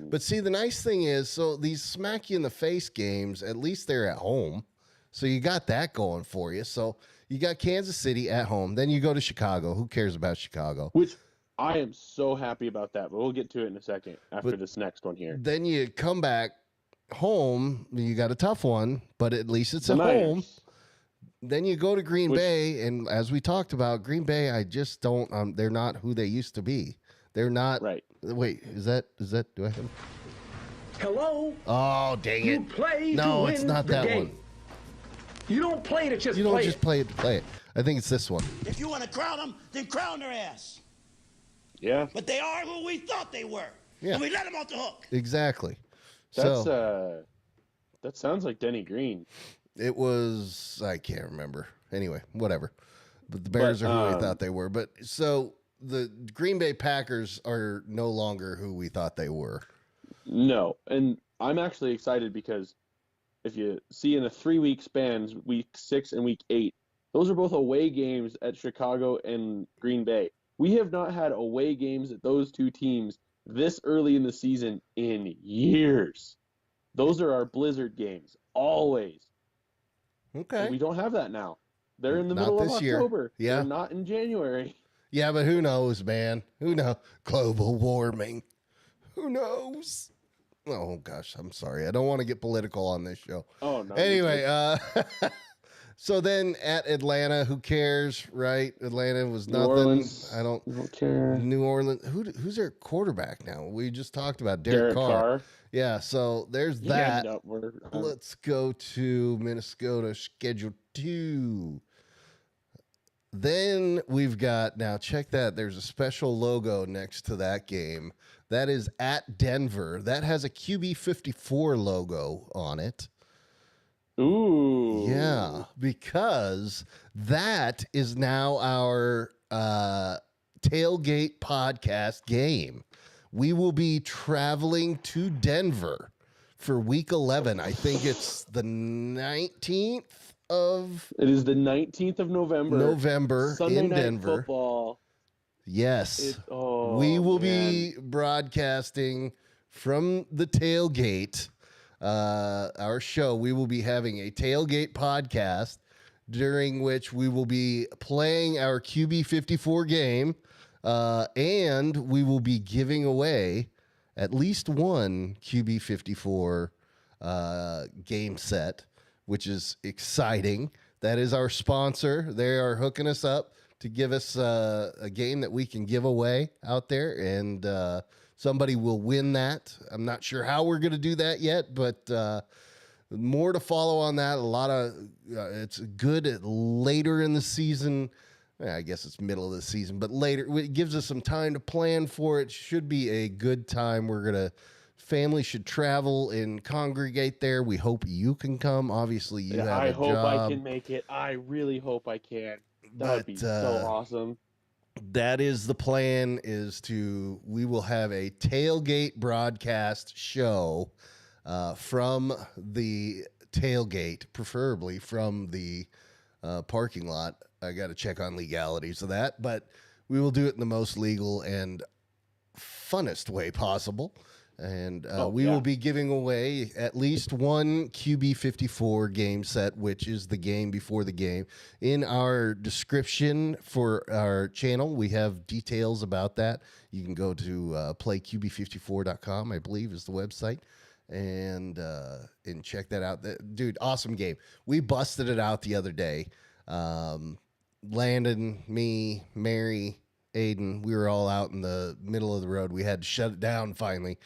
But see, the nice thing is, so these smack you in the face games, at least they're at home. So you got that going for you. So you got Kansas City at home. Then you go to Chicago. Who cares about Chicago? which I am so happy about that, but we'll get to it in a second after this next one here. Then you come back home. You got a tough one, but at least it's The at Niners. home. Then you go to Green Bay, and as we talked about, Green Bay, I just don't. They're not who they used to be. They're not. Right. Wait, is that? Do I have? Hello? Oh, dang You it. play to No, win it's not the that game. one. You don't play to just You don't play just it. play it to play it. I think it's this one. If you want to crown them, then crown their ass. Yeah, But they are who we thought they were. Yeah. And we let them off the hook. Exactly. that's So that sounds like Denny Green. it was, I can't remember. Anyway, whatever. But the Bears are who we thought they were. But so the Green Bay Packers are no longer who we thought they were. No, and I'm actually excited because if you see in the 3-week spans, week 6 and week 8, those are both away games at Chicago and Green Bay. We have not had away games at those two teams this early in the season in years. Those are our Blizzard games, always. Okay. And we don't have that now. They're in the Not middle of this year. October. Yeah. They're not in January. Yeah, but who knows, man? Who knows? Global warming. Who knows? Oh, gosh. I'm sorry. I don't want to get political on this show. Oh, no. Anyway, so then at Atlanta, who cares, right? Atlanta was New nothing. Orleans, I don't. care. New Orleans. Who's their quarterback now? We just talked about Derek Carr. Yeah, so there's He that. ended up where, Let's go to Minnesota, schedule 2. Then we've got, now check that. There's a special logo next to that game. That is at Denver. That has a QB 54 logo on it. ooh. Yeah, because that is now our tailgate podcast game. We will be traveling to Denver for week 11. I think it's the 19th of It is the 19th of November. Sunday in night Denver. football. Yes. We We will be broadcasting from the tailgate. Our show, we will be having a tailgate podcast during which we will be playing our QB 54 game, and we will be giving away at least one QB 54 game set, which is exciting. That is our sponsor. They are hooking us up to give us a game that we can give away out there, and somebody will win that. I'm not sure how we're going to do that yet, but more to follow on that. A lot of it's good later in the season. I guess it's middle of the season, but later it gives us some time to plan for it. Should be a good time. Family should travel and congregate there. We hope you can come. Obviously, you have I a hope job. I can make it. I really hope I can. That would be so awesome. That is the plan, we will have a tailgate broadcast show from the tailgate, preferably from the parking lot. I got to check on legalities of that, but we will do it in the most legal and funnest way possible. And we will be giving away at least one QB 54 game set, which is the game before the game. In our description for our channel, we have details about that. You can go to playqb54.com, I believe is the website, and check that out. Dude, awesome game. We busted it out the other day. Landon, me, Mary, Aiden, we were all out in the middle of the road. We had to shut it down finally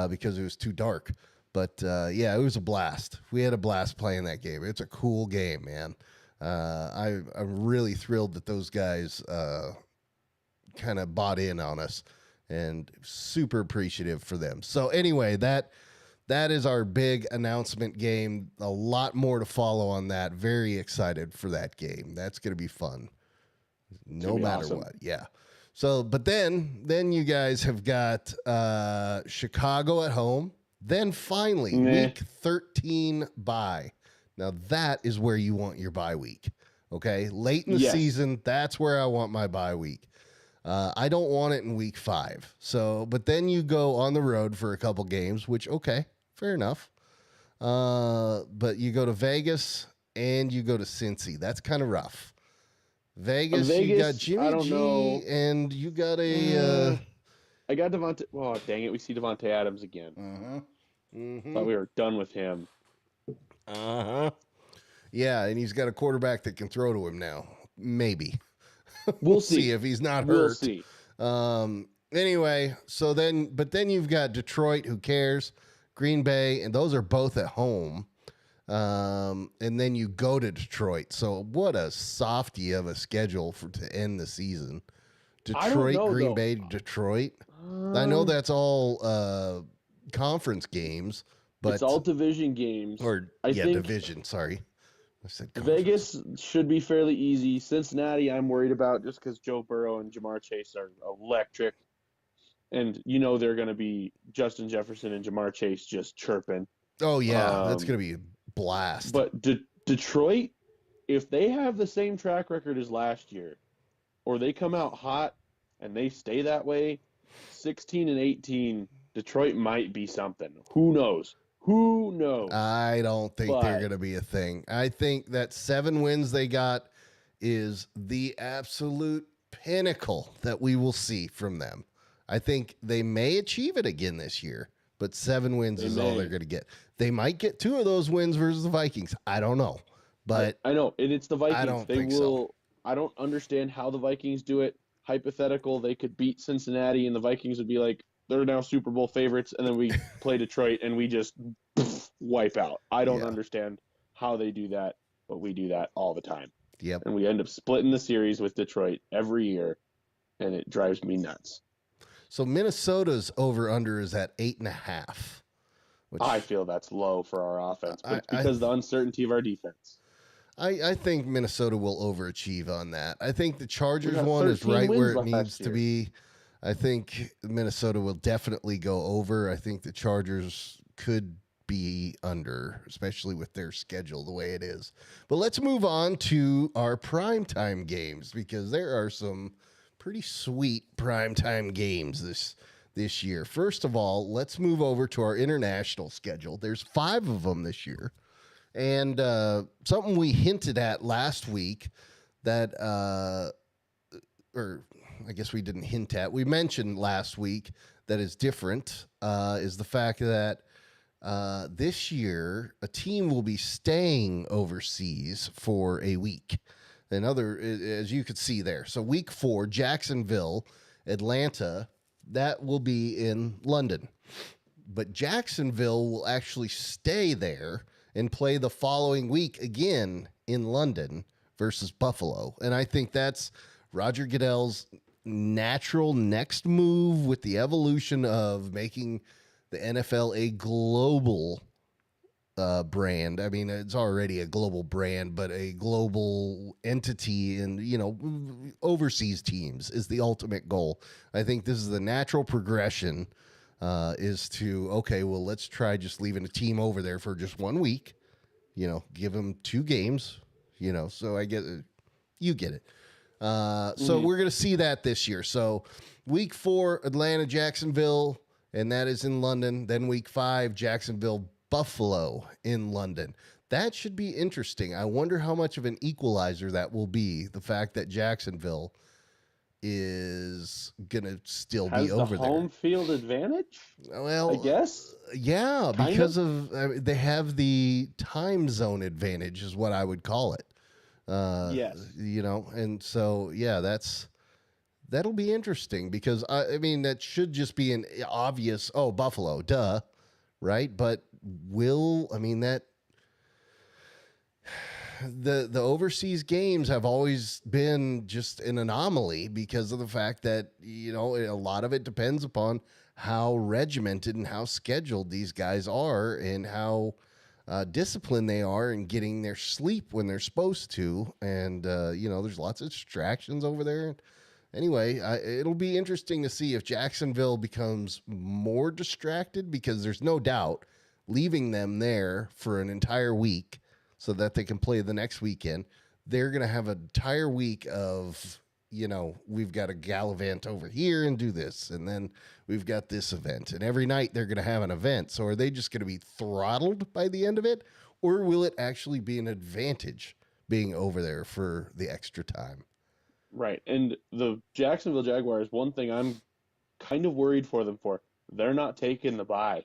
because it was too dark. But yeah, it was a blast. We had a blast playing that game. It's a cool game, man. I'm really thrilled that those guys kind of bought in on us, and super appreciative for them. So anyway, that is our big announcement game. A lot more to follow on that. Very excited for that game. That's going to be fun. No matter awesome. what. Yeah. So, but then you guys have got Chicago at home. Then finally, week 13 bye. Now that is where you want your bye week. Okay. Late in the season, that's where I want my bye week. I don't want it in week 5. So, but then you go on the road for a couple games, which, okay, fair enough. But you go to Vegas and you go to Cincy. That's kind of rough. Vegas, you got Jimmy I don't G, know. and you got a. I got Devontae. Oh, dang it. We see Devontae Adams again. Thought we were done with him. Yeah, and he's got a quarterback that can throw to him now. Maybe. We'll see. if he's not We'll hurt. see. Anyway, but then you've got Detroit, who cares? Green Bay, and those are both at home. And then you go to Detroit. So what a softy of a schedule to end the season. I don't Detroit, know, Green though. Bay, Detroit. I know that's all conference games, but It's all division games. I think division. Sorry, I said conference. Vegas should be fairly easy. Cincinnati, I'm worried about just because Joe Burrow and Jamar Chase are electric. And they're going to be Justin Jefferson and Jamar Chase just chirping. Oh, yeah, that's going to be a blast. But Detroit, if they have the same track record as last year, or they come out hot and they stay that way, 16-18, Detroit might be something. Who knows? Who knows? I don't think they're going to be a thing. I think that 7 wins they got is the absolute pinnacle that we will see from them. I think they may achieve it again this year, but 7 wins is all they're going to get. They might get 2 of those wins versus the Vikings. I don't know, but I know, and it's the Vikings. I don't think so. I don't understand how the Vikings do it. Hypothetical, they could beat Cincinnati, and the Vikings would be like, they're now Super Bowl favorites, and then we play Detroit, and we just wipe out. I don't understand how they do that, but we do that all the time. Yep. And we end up splitting the series with Detroit every year, and it drives me nuts. So Minnesota's over-under is at 8.5. Which I feel that's low for our offense, but it's because of the uncertainty of our defense. I think Minnesota will overachieve on that. I think the Chargers one is right where it needs to be. I think Minnesota will definitely go over. I think the Chargers could be under, especially with their schedule the way it is. But let's move on to our primetime games, because there are some pretty sweet primetime games this year. First of all, let's move over to our international schedule. There's 5 of them this year. And something we hinted at last week that, or I guess we didn't hint at, we mentioned last week that is different, is the fact that this year a team will be staying overseas for a week. As you could see there. So week 4, Jacksonville, Atlanta, that will be in London. But Jacksonville will actually stay there and play the following week again in London versus Buffalo. And I think that's Roger Goodell's natural next move with the evolution of making the NFL a global brand. I mean, it's already a global brand, but a global entity, and, overseas teams is the ultimate goal. I think this is the natural progression is to, okay, well, let's try just leaving a team over there for just 1 week, give them 2 games, so I get it. You get it. So we're going to see that this year. So week 4, Atlanta, Jacksonville, and that is in London. Then week 5, Jacksonville, Buffalo in London. That should be interesting. I wonder how much of an equalizer that will be, the fact that Jacksonville is going to still be over there. Home field advantage? Well, I guess. Yeah, because they have the time zone advantage is what I would call it. Yes. And so, yeah, that'll be interesting because, I mean, that should just be an obvious, Buffalo, duh, right? But the overseas games have always been just an anomaly because of the fact that, a lot of it depends upon how regimented and how scheduled these guys are and how disciplined they are in getting their sleep when they're supposed to. And, there's lots of distractions over there. Anyway, it'll be interesting to see if Jacksonville becomes more distracted, because there's no doubt leaving them there for an entire week so that they can play the next weekend. They're going to have an entire week of, we've got to gallivant over here and do this. And then we've got this event. And every night they're going to have an event. So are they just going to be throttled by the end of it? Or will it actually be an advantage being over there for the extra time? Right. And the Jacksonville Jaguars, one thing I'm kind of worried for them for, they're not taking the bye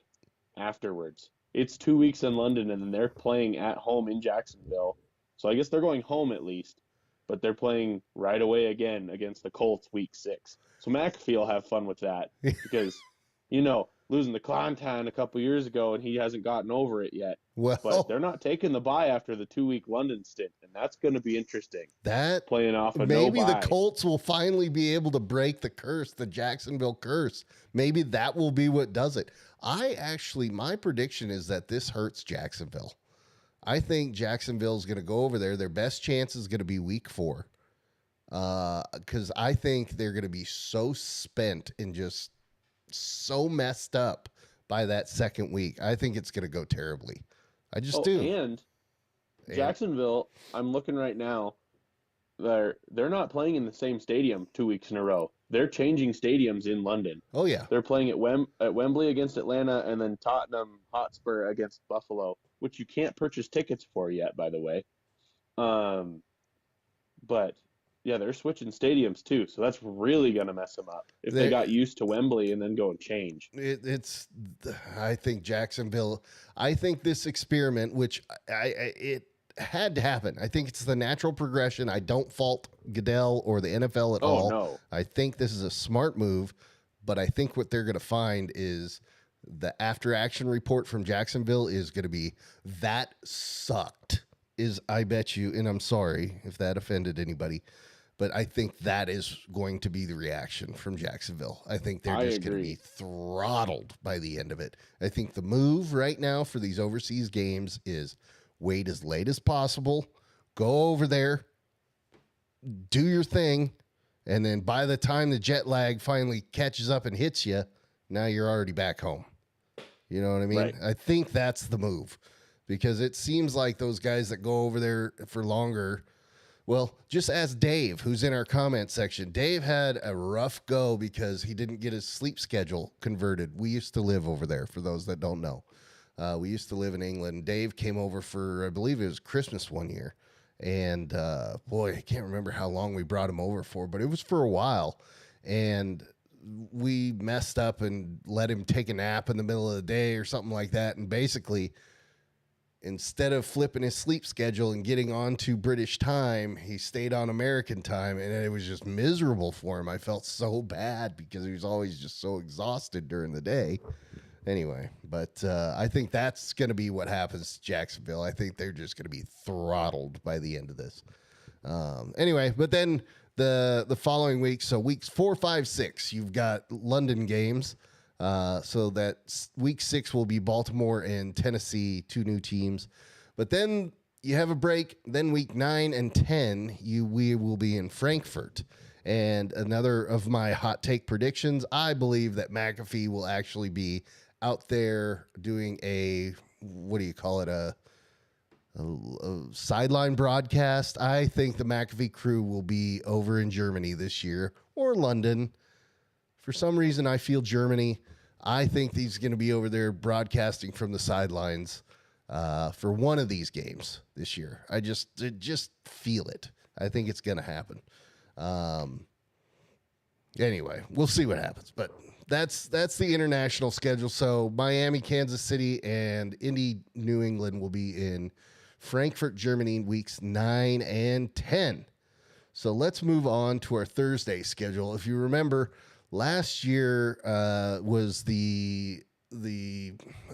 afterwards. It's 2 weeks in London, and then they're playing at home in Jacksonville. So I guess they're going home at least, but they're playing right away again against the Colts week 6. So McAfee will have fun with that because, losing to Clanton a couple years ago, and he hasn't gotten over it yet. Well, But they're not taking the bye after the 2-week London stint, and that's going to be interesting. that Playing off a maybe no the bye. Colts will finally be able to break the curse, the Jacksonville curse. Maybe that will be what does it. My prediction is that this hurts Jacksonville. I think Jacksonville's going to go over there. Their best chance is going to be week 4. Because I think they're going to be so spent and just so messed up by that second week. I think it's going to go terribly. I just do. And Jacksonville, I'm looking right now, they're not playing in the same stadium 2 weeks in a row. They're changing stadiums in London. Oh, yeah. They're playing at Wembley against Atlanta, and then Tottenham Hotspur against Buffalo, which you can't purchase tickets for yet, by the way. But yeah, they're switching stadiums too, so that's really going to mess them up if they got used to Wembley and then go and change. I think Jacksonville. I think this experiment, which it had to happen. I think it's the natural progression. I don't fault Goodell or the NFL at all. No. I think this is a smart move, but I think what they're going to find is the after action report from Jacksonville is going to be that sucked. I bet you, and I'm sorry if that offended anybody, but I think that is going to be the reaction from Jacksonville. I think they're just going to be throttled by the end of it. I think the move right now for these overseas games is wait as late as possible, go over there, do your thing, and then by the time the jet lag finally catches up and hits you, now you're already back home. You know what I mean? Right. I think that's the move because it seems like those guys that go over there for longer. Well, just ask Dave, who's in our comment section. Dave had a rough go because he didn't get his sleep schedule converted. We used to live over there, for those that don't know. We used to live in England. Dave came over for, I believe it was Christmas one year. And, boy, I can't remember how long we brought him over for, but it was for a while. And we messed up and let him take a nap in the middle of the day or something like that. And basically, instead of flipping his sleep schedule and getting on to British time, he stayed on American time, and it was just miserable for him. I felt so bad because he was always just so exhausted during the day. Anyway, but I think that's going to be what happens to Jacksonville. I think they're just going to be throttled by the end of this. Anyway, but then the following week, so weeks 4, 5, 6, you've got London games. So that week 6 will be Baltimore and Tennessee, 2 new teams. But then you have a break. Then week 9 and 10, we will be in Frankfurt. And another of my hot take predictions, I believe that McAfee will actually be out there doing a sideline broadcast. I think the McAfee crew will be over in Germany this year or London. For some reason, I feel Germany. I think he's going to be over there broadcasting from the sidelines for one of these games this year. I just feel it. I think it's going to happen. Anyway, we'll see what happens. But that's the international schedule. So Miami, Kansas City, and Indy, New England will be in Frankfurt, Germany, weeks 9 and 10. So let's move on to our Thursday schedule. If you remember, last year was the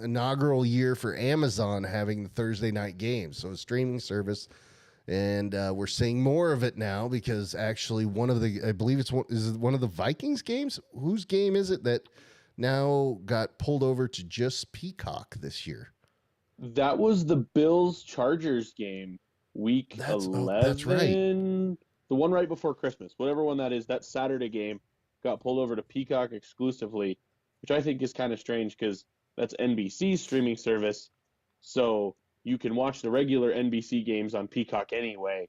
inaugural year for Amazon having the Thursday night games, so a streaming service, and we're seeing more of it now because actually I believe is it one of the Vikings games? Whose game is it that now got pulled over to just Peacock this year? That was the Bills-Chargers game, week 11. That's right. The one right before Christmas, whatever one that is, that Saturday game got pulled over to Peacock exclusively, which I think is kind of strange because that's NBC's streaming service. So you can watch the regular NBC games on Peacock anyway.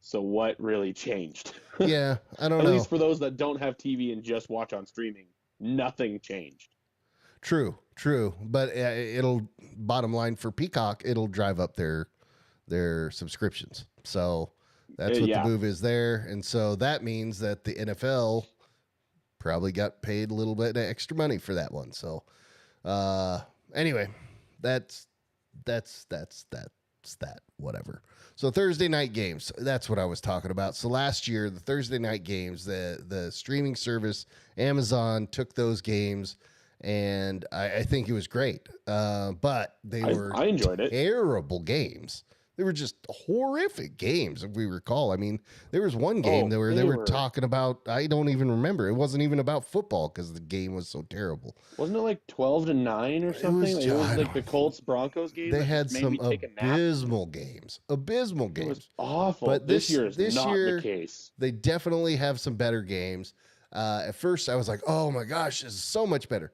So what really changed? Yeah, I don't know. At least for those that don't have TV and just watch on streaming, nothing changed. True. But it'll, bottom line for Peacock, it'll drive up their subscriptions. So that's what the move is there. And so that means that the NFL probably got paid a little bit of extra money for that one. So anyway, that's that, whatever. So Thursday night games, that's what I was talking about. So last year, the Thursday night games, the streaming service, Amazon took those games and I think it was great. But they were I enjoyed it. terrible games. They were just horrific games, if we recall. I mean, there was one game where they were talking about, I don't even remember. It wasn't even about football because the game was so terrible. Wasn't it like 12-9 or something? It was like the Colts Broncos game. They that had just made some me take a nap. abysmal games. Abysmal It games. was awful. But this year is this not year, the case. They definitely have some better games. At first, I was like, "Oh my gosh, this is so much better."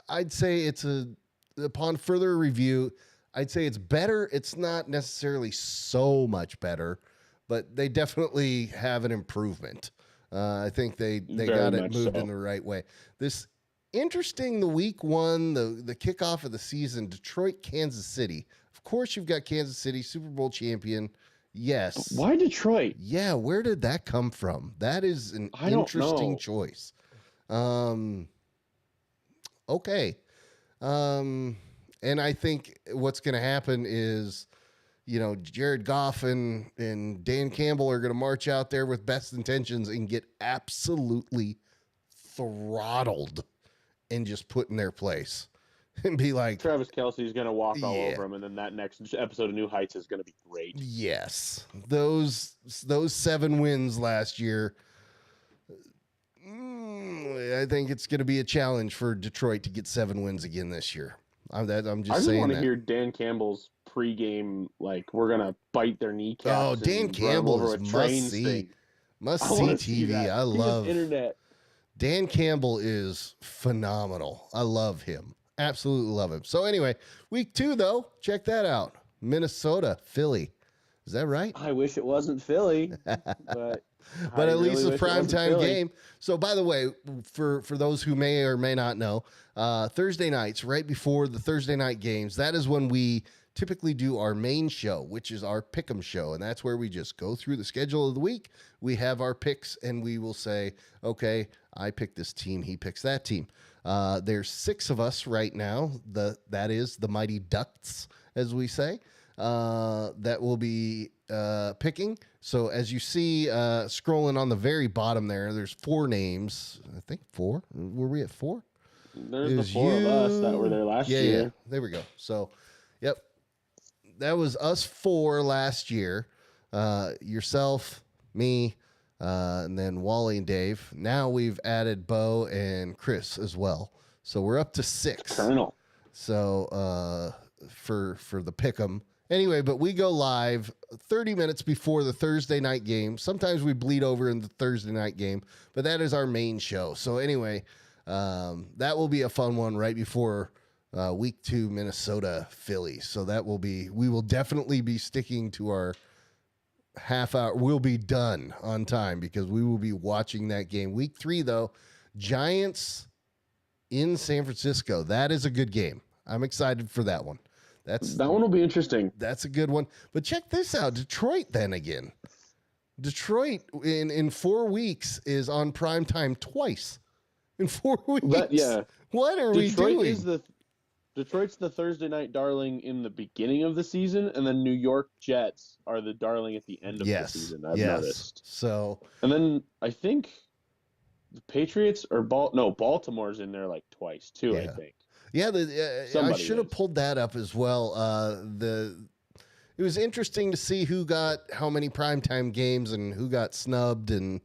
I'd say upon further review, I'd say it's better. It's not necessarily so much better, but they definitely have an improvement. I think they Very got it much moved so. in the right way. This interesting, the week one, the kickoff of the season, Detroit, Kansas City. Of course, you've got Kansas City, Super Bowl champion. Yes. Why Detroit? Yeah, where did that come from? That is an I don't interesting know. choice. Okay. And I think what's going to happen is, Jared Goff and Dan Campbell are going to march out there with best intentions and get absolutely throttled and just put in their place and be like, Travis Kelce's going to walk all Yeah. over him, and then that next episode of New Heights is going to be great. yes, those 7 wins last year. I think it's going to be a challenge for Detroit to get 7 wins again this year. I'm just I just saying want to that. hear Dan Campbell's pregame, like, we're going to bite their kneecaps. Oh, Dan and run 'em Campbell over is with trains must see. thing. Must I see wanna see TV. that. I He just love internet. Dan Campbell is phenomenal. I love him. Absolutely love him. So anyway, week 2 though, check that out. Minnesota, Philly. Is that right? I wish it wasn't Philly, but But I at least really a wish it wasn't primetime Philly. game. So, by the way, for those who may or may not know, Thursday nights, right before the Thursday night games, that is when we typically do our main show, which is our Pick'em show. And that's where we just go through the schedule of the week. We have our picks, and we will say, okay, I pick this team, he picks that team. There's 6 of us right now. That is the Mighty Ducks, as we say, that will be picking. So as you see scrolling on the very bottom there's 4 names. I think 4. Were we at 4? There's It the was 4 of us that you. were there last Yeah, year. yeah. There we go. So, yep. That was us 4 last year. Yourself, me, and then Wally and Dave. Now we've added Bo and Chris as well. So we're up to 6. Colonel. So for the pick'em. Anyway, but we go live 30 minutes before the Thursday night game. Sometimes we bleed over in the Thursday night game, but that is our main show. So anyway, that will be a fun one right before week 2 Minnesota Philly. So we will definitely be sticking to our half hour. We'll be done on time because we will be watching that game. Week 3 though, Giants in San Francisco. That is a good game. I'm excited for that one. That one will be interesting. That's a good one. But check this out. Detroit then again. Detroit in 4 weeks is on primetime twice. In 4 weeks. Yeah. What are we doing? Detroit's the Thursday night darling in the beginning of the season, and then New York Jets are the darling at the end of the season. I've noticed. So And then I think the Patriots or Baltimore's in there like twice too. I Yeah. think. yeah, I Somebody should have is. pulled that up as well. It was interesting to see who got how many primetime games and who got snubbed. And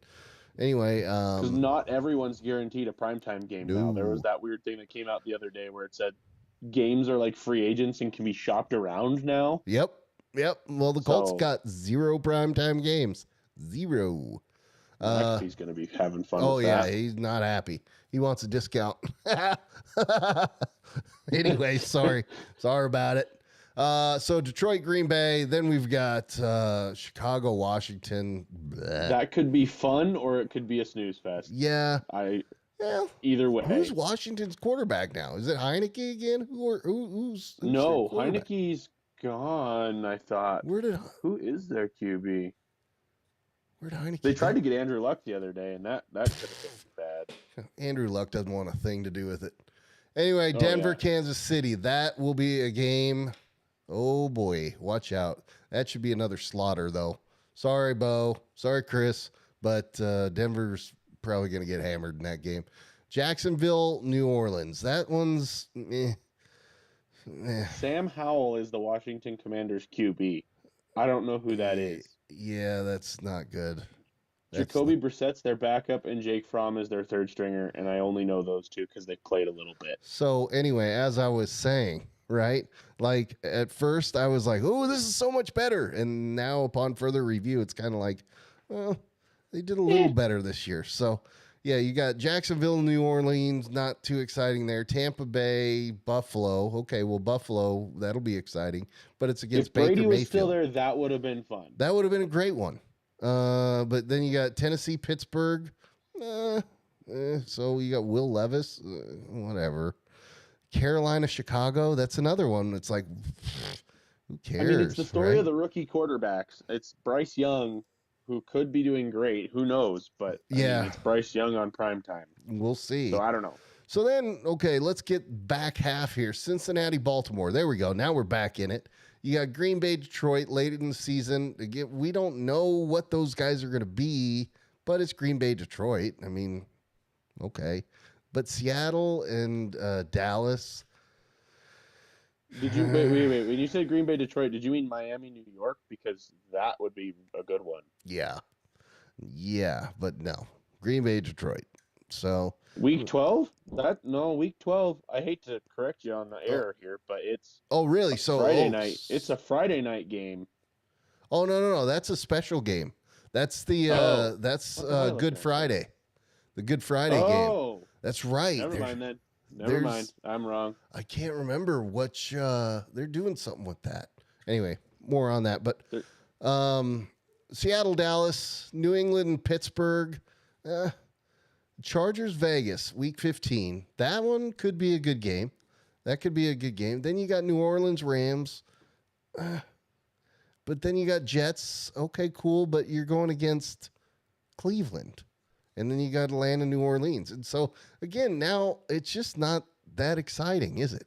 anyway, Because not everyone's guaranteed a primetime game now. There No. was that weird thing that came out the other day where it said games are like free agents and can be shopped around now. Yep. Well, the Colts So- got 0 primetime games. 0. He's going to be having fun Oh with yeah, that. he's not happy. He wants a discount. Anyway, sorry about it. So Detroit, Green Bay. Then we've got Chicago, Washington. Bleh. That could be fun or it could be a snooze fest. Yeah. Either way. Who's Washington's quarterback now? Is it Heineke again? Who's No, their quarterback? Heineke's gone, I thought. Who is their QB? Where'd Heineke? They tried go? to get Andrew Luck the other day, and that could have been bad. Andrew Luck doesn't want a thing to do with it. Anyway, Oh, Denver, yeah. Kansas City. That will be a game. Oh boy, watch out. That should be another slaughter, though. Sorry, Bo. Sorry, Chris. But Denver's probably going to get hammered in that game. Jacksonville, New Orleans. That one's Sam Howell is the Washington Commanders QB. I don't know who that is. Yeah, that's not good. Jacoby Brissett's their backup, and Jake Fromm is their third stringer, and I only know those two because they've played a little bit. So anyway, as I was saying, right? Like at first I was like, oh, this is so much better. And now upon further review, it's kind of like, well, they did a little better this year. So yeah, you got Jacksonville, New Orleans, not too exciting there. Tampa Bay, Buffalo. Okay, well, Buffalo, that'll be exciting, but it's against If Brady Baker was Mayfield. still there, that would have been fun. That would have been a great one. But then you got Tennessee, Pittsburgh. So you got Will Levis, whatever. Carolina, Chicago. That's another one. It's like, who cares? I mean, it's the story right? of the rookie quarterbacks. It's Bryce Young, who could be doing great. Who knows? But I mean, it's Bryce Young on prime time. We'll see. So I don't know. So then, okay, let's get back half here. Cincinnati, Baltimore. There we go. Now we're back in it. You got Green Bay, Detroit late in the season. Again, we don't know what those guys are going to be, but it's Green Bay, Detroit. I mean, okay. But Seattle and Dallas. Did you wait? When you said Green Bay, Detroit, did you mean Miami, New York? Because that would be a good one. Yeah, but no. Green Bay, Detroit. So Week 12? Week 12. I hate to correct you on the error here, but it's really? So Friday night. It's a Friday night game. Oh no. That's a special game. That's the Good Friday. The Good Friday game. Oh, That's right. never mind then. Never mind. I'm wrong. I can't remember which they're doing something with that. Anyway, more on that. But Seattle, Dallas, New England, Pittsburgh, Chargers, Vegas, week 15. That one could be a good game. That could be a good game. Then you got New Orleans, Rams. But then you got Jets. Okay, cool. But you're going against Cleveland. And then you got Atlanta, New Orleans. And so, again, now it's just not that exciting, is it?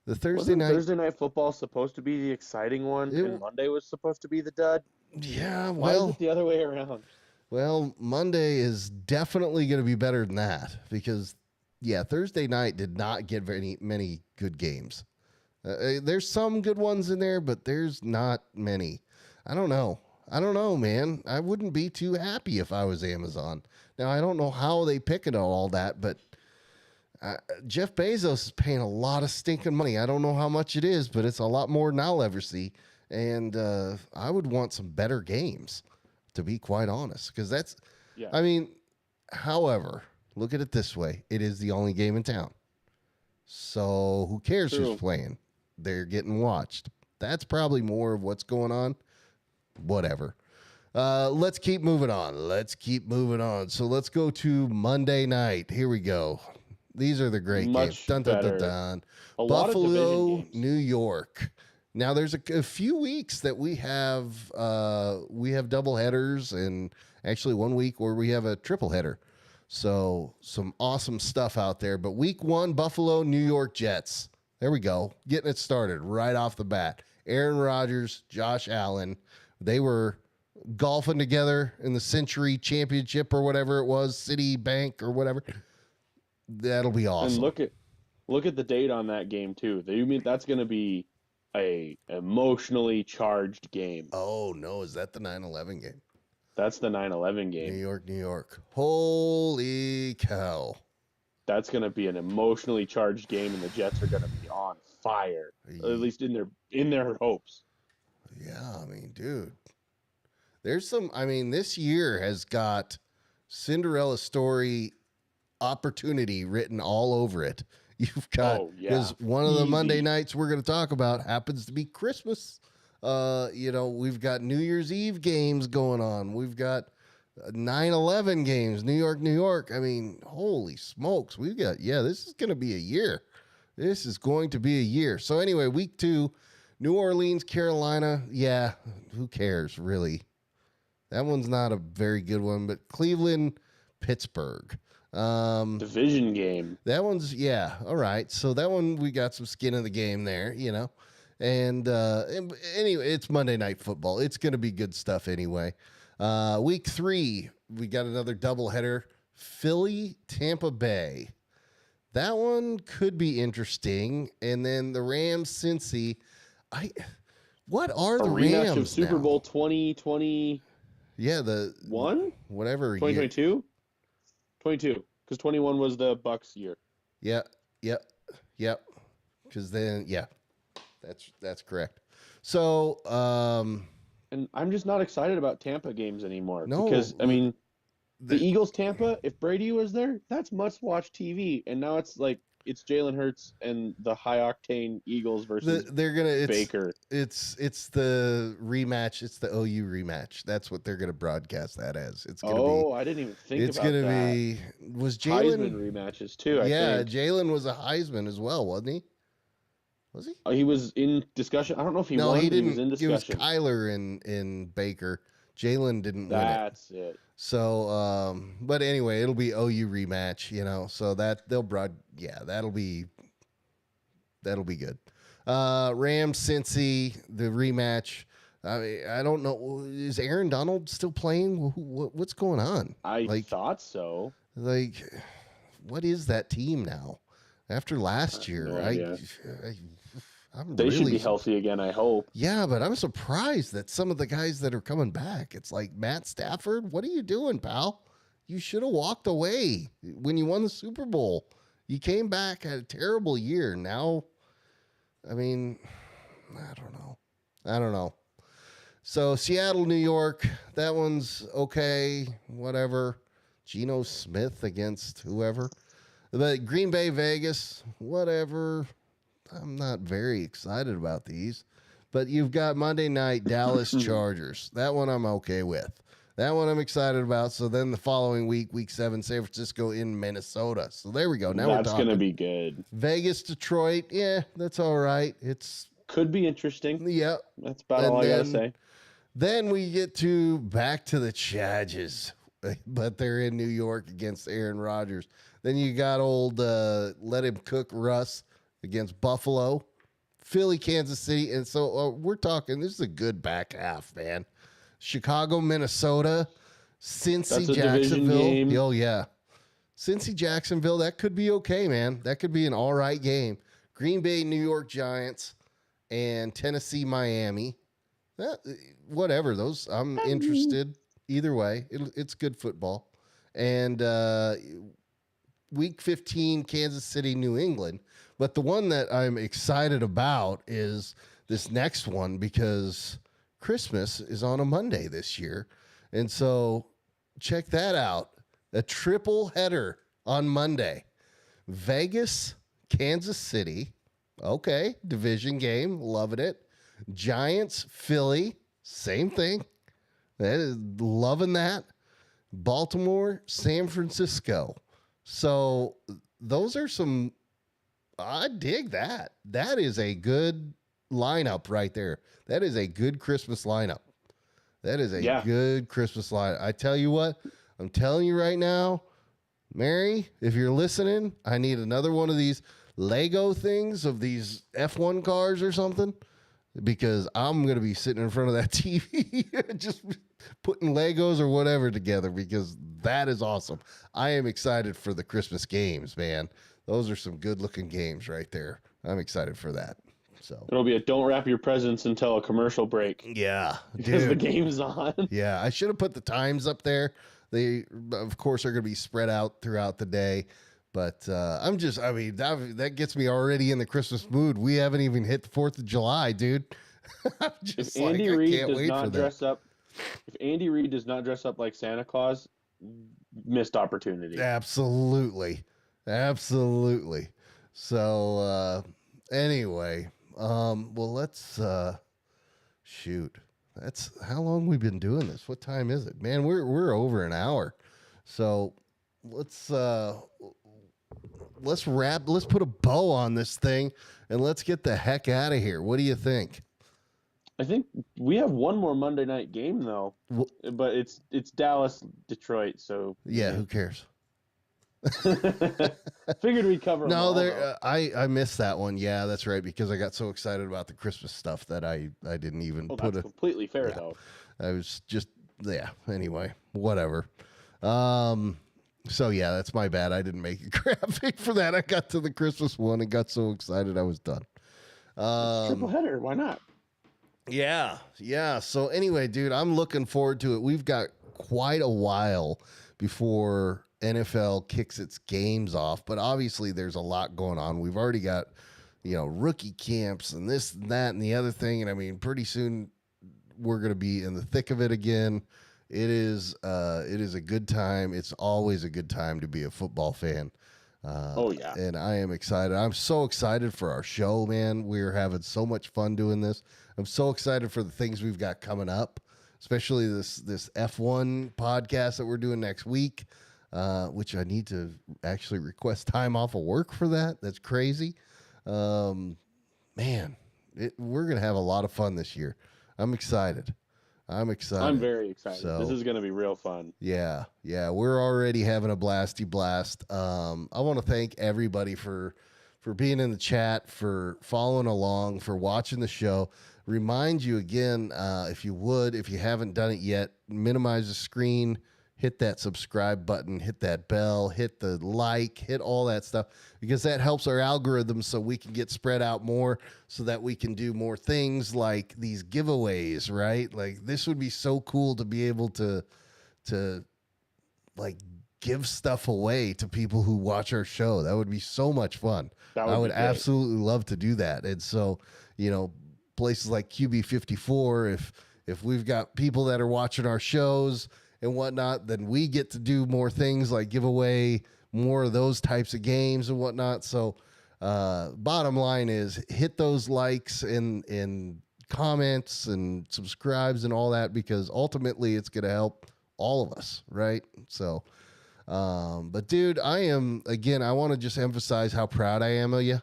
The Thursday Night Football supposed to be the exciting one, and Monday was supposed to be the dud? Yeah, Why is it the other way around? Well, Monday is definitely going to be better than that because, yeah, Thursday night did not get many good games. There's some good ones in there, but there's not many. I don't know, man. I wouldn't be too happy if I was Amazon. Now, I don't know how they pick it all that, but Jeff Bezos is paying a lot of stinking money. I don't know how much it is, but it's a lot more than I'll ever see. And I would want some better games, to be quite honest, because that's, yeah. I mean, however, look at it this way. It is the only game in town. So who cares who's playing? They're getting watched. That's probably more of what's going on. Whatever. Let's keep moving on. So let's go to Monday night. Here we go. These are the great games. Dun, dun, dun, dun. Buffalo, New York. Now there's a few weeks that we have double headers, and actually 1 week where we have a triple header. So some awesome stuff out there. But week 1, Buffalo, New York Jets. There we go. Getting it started right off the bat. Aaron Rodgers, Josh Allen. They were golfing together in the Century Championship or whatever it was, Citibank or whatever. That'll be awesome. And look at the date on that game too. You mean that's going to be a emotionally charged game? Oh no, is that the 9/11 game? That's the 9/11 game. New York. Holy cow. That's going to be an emotionally charged game, and the Jets are going to be on fire, at least in their hopes. Yeah, I mean, dude, this year has got Cinderella story opportunity written all over it. You've got, because one of the Monday nights we're going to talk about happens to be Christmas. We've got New Year's Eve games going on. We've got 9/11 games, New York. I mean, holy smokes. This is going to be a year. This is going to be a year. So anyway, week 2, New Orleans, Carolina. Yeah, who cares, really? That one's not a very good one, but Cleveland, Pittsburgh. Division game. That one's, all right. So that one, we got some skin in the game there, And anyway, it's Monday Night Football. It's going to be good stuff anyway. Week 3, we got another doubleheader. Philly, Tampa Bay. That one could be interesting. And then the Rams, Cincy. What are A the rematch Rams of Super now? Bowl 2021? Yeah, whatever year. 2022? 22. Because 21 was the Bucks year. Yep. Because then, yeah, that's correct. So, And I'm just not excited about Tampa games anymore. No, Because, I mean, the the- Eagles Tampa, if Brady was there, that's must watch TV. And now it's like, it's Jalen Hurts and the high octane Eagles versus they're gonna Baker. It's the rematch. It's the OU rematch. That's what they're gonna broadcast that as. It's gonna be. I didn't even think It's about gonna that. be. Was Heisman Jalen? rematches too, I Yeah, think. Jalen was a Heisman as well, wasn't he? Was he? He was in discussion. I don't know if he No, won, he but he didn't. was in It was discussion. Kyler and Baker. Jalen didn't win it. That's it. So, but anyway, it'll be OU rematch, so that that'll be good. Rams, Cincy, the rematch. I mean, I don't know. Is Aaron Donald still playing? What's going on? I thought so. Like, what is that team now? After last year, no idea. I'm They should really be healthy again, I hope. Yeah, but I'm surprised that some of the guys that are coming back, it's like Matt Stafford. What are you doing, pal? You should have walked away when you won the Super Bowl. You came back, had a terrible year. Now, I mean, I don't know. So Seattle, New York, that one's okay, whatever. Geno Smith against whoever. But Green Bay, Vegas, whatever. I'm not very excited about these. But you've got Monday night, Dallas Chargers. That one I'm okay with. That one I'm excited about. So then the following week, week 7, San Francisco in Minnesota. So there we go. Now That's we're going talking. to be good. Vegas, Detroit. Yeah, that's all right. It's, Could be interesting. yeah. That's about And all I got to then- say. Then we get back to the Chargers, but they're in New York against Aaron Rodgers. Then you got old let him cook Russ against Buffalo, Philly, Kansas City. And so we're talking, this is a good back half, man. Chicago, Minnesota, Cincy, That's a division Jacksonville. game. Oh, yeah. Cincy, Jacksonville, that could be okay, man. That could be an all right game. Green Bay, New York Giants, and Tennessee, Miami. Whatever, those, I'm interested either way. It's good football. And week 15, Kansas City, New England. But the one that I'm excited about is this next one because Christmas is on a Monday this year. And so check that out. A triple header on Monday. Vegas, Kansas City. Okay, division game. Loving it. Giants, Philly. Same thing. Loving that. Baltimore, San Francisco. So those are some, I dig that. That is a good lineup right there. That is a good Christmas lineup. That is a good Christmas lineup. I tell you what, I'm telling you right now, Mary, if you're listening, I need another one of these Lego things of these F1 cars or something, because I'm going to be sitting in front of that TV just putting Legos or whatever together, because that is awesome. I am excited for the Christmas games, man. Those are some good looking games right there. I'm excited for that. So It'll be a don't wrap your presents until a commercial break. yeah, Because the dude. game's on. Yeah, I should have put the times up there. They, of course, are going to be spread out throughout the day. But that gets me already in the Christmas mood. We haven't even hit the 4th of July, dude. I'm just If Andy I Reid can't does wait for not that. dress up, if Andy Reid does not dress up like Santa Claus, missed opportunity. Absolutely. So, anyway, well, let's, shoot. That's how long we've been doing this. What time is it? Man, we're over an hour. So let's put a bow on this thing and let's get the heck out of here. What do you think? I think we have one more Monday night game though, but it's Dallas, Detroit. So Yeah, who cares? figured we'd cover. them No, all, there. though. I missed that one. Yeah, that's right. Because I got so excited about the Christmas stuff that I didn't even Well, put that's a. completely fair yeah. though. I was just Anyway, whatever. So yeah, that's my bad. I didn't make a graphic for that. I got to the Christmas one and got so excited I was done. Triple header. Why not? Yeah, yeah. So anyway, dude, I'm looking forward to it. We've got quite a while before NFL kicks its games off, but obviously there's a lot going on. We've already got, rookie camps and this and that and the other thing, and I mean, pretty soon we're going to be in the thick of it again. It is a good time. It's always a good time to be a football fan. Oh yeah. And I am excited. I'm so excited for our show, man. We're having so much fun doing this. I'm so excited for the things we've got coming up, especially this F1 podcast that we're doing next week, which I need to actually request time off of work for that. That's crazy. Man, we're going to have a lot of fun this year. I'm excited. I'm very excited. So, this is going to be real fun. Yeah. We're already having a blasty blast. I want to thank everybody for being in the chat, for following along, for watching the show. Remind you again, if you haven't done it yet, minimize the screen, hit that subscribe button, hit that bell, hit the like, hit all that stuff, because that helps our algorithm so we can get spread out more, so that we can do more things like these giveaways, right? Like, this would be so cool to be able to like give stuff away to people who watch our show. That would be so much fun. I would absolutely love to do that. And so, places like QB54, if we've got people that are watching our shows and whatnot, then we get to do more things like give away more of those types of games and whatnot. So bottom line is, hit those likes and comments and subscribes and all that, because ultimately it's going to help all of us, right? So but dude, I want to just emphasize how proud I am of you.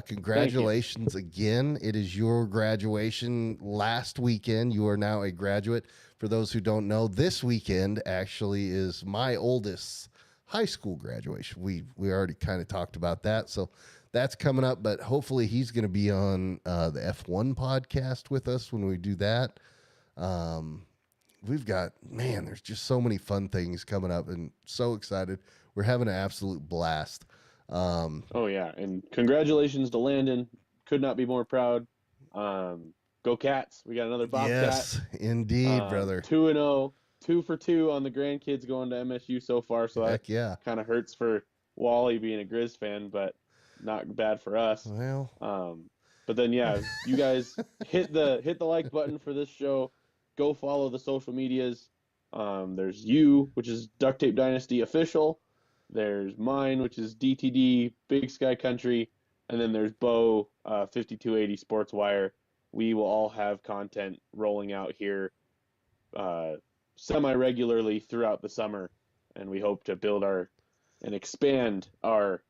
Congratulations again. It is your graduation last weekend. You are now a graduate. For those who don't know, this weekend actually is my oldest high school graduation. We already kind of talked about that. So that's coming up, but hopefully he's going to be on the F1 podcast with us when we do that. We've got, there's just so many fun things coming up, and so excited. We're having an absolute blast. Oh yeah, and congratulations to Landon. Could not be more proud. Go Cats! We got another Bobcat. Yes, indeed, brother. 2-0, 2 for 2 on the grandkids going to MSU so far. So Heck that yeah, kind of hurts for Wally being a Grizz fan, but not bad for us. Well, but then yeah, you guys hit the like button for this show. Go follow the social medias. There's you, which is Duct Tape Dynasty Official. There's mine, which is DTD Big Sky Country, and then there's Bo 5280 Sports Wire. We will all have content rolling out here semi-regularly throughout the summer, and we hope to build and expand our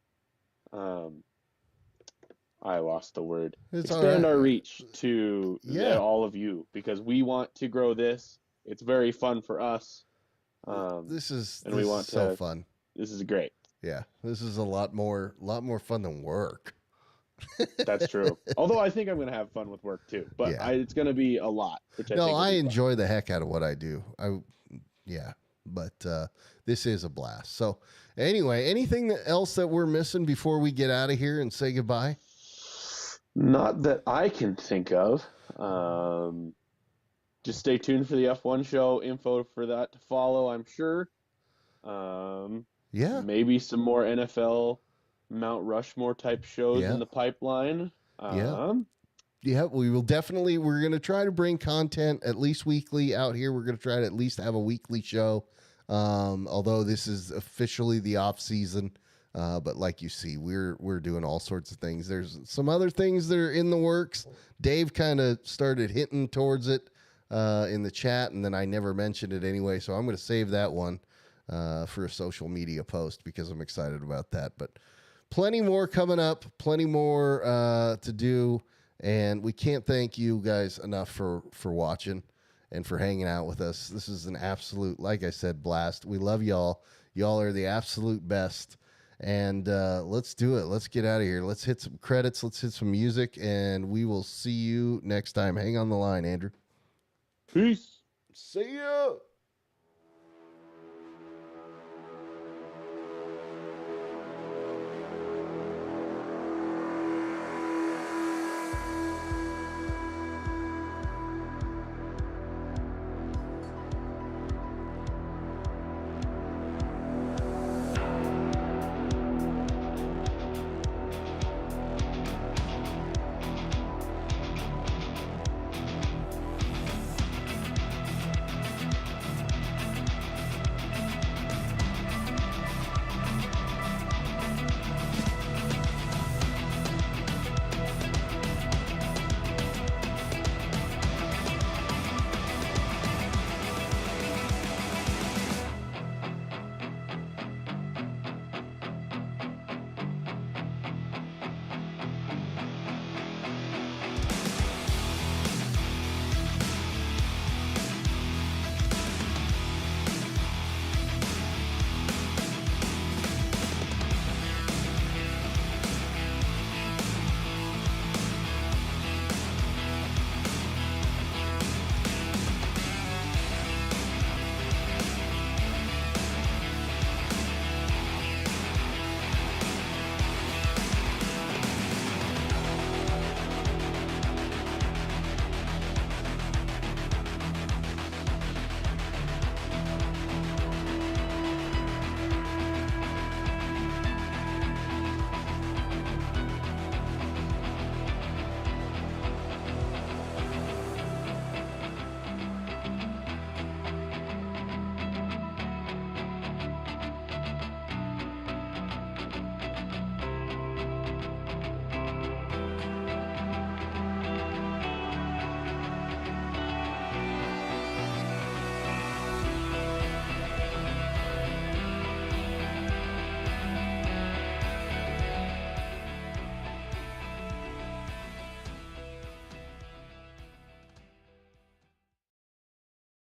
I lost the word. Expand our reach to all of you, because we want to grow this. It's very fun for us. This is fun. This is great. Yeah, this is a lot more fun than work. That's true. Although I think I'm going to have fun with work too, but it's going to be a lot. I enjoy the heck out of what I do. But this is a blast. So anyway, anything else that we're missing before we get out of here and say goodbye? Not that I can think of. Just stay tuned for the F1 show. Info for that to follow, I'm sure. Maybe some more NFL Mount Rushmore type shows in the pipeline. We will definitely. We're going to try to bring content at least weekly out here. We're going to try to at least have a weekly show. Although this is officially the off season. But like you see, we're doing all sorts of things. There's some other things that are in the works. Dave kind of started hinting towards it in the chat, and then I never mentioned it anyway. So I'm going to save that one for a social media post, because I'm excited about that. But plenty more coming up, plenty more to do, and we can't thank you guys enough for watching and for hanging out with us. This is an absolute, like I said, blast. We love y'all. Y'all are the absolute best. And let's do it. Let's get out of here. Let's hit some credits. Let's hit some music, and we will see you next time. Hang on the line, Andrew. Peace. See ya.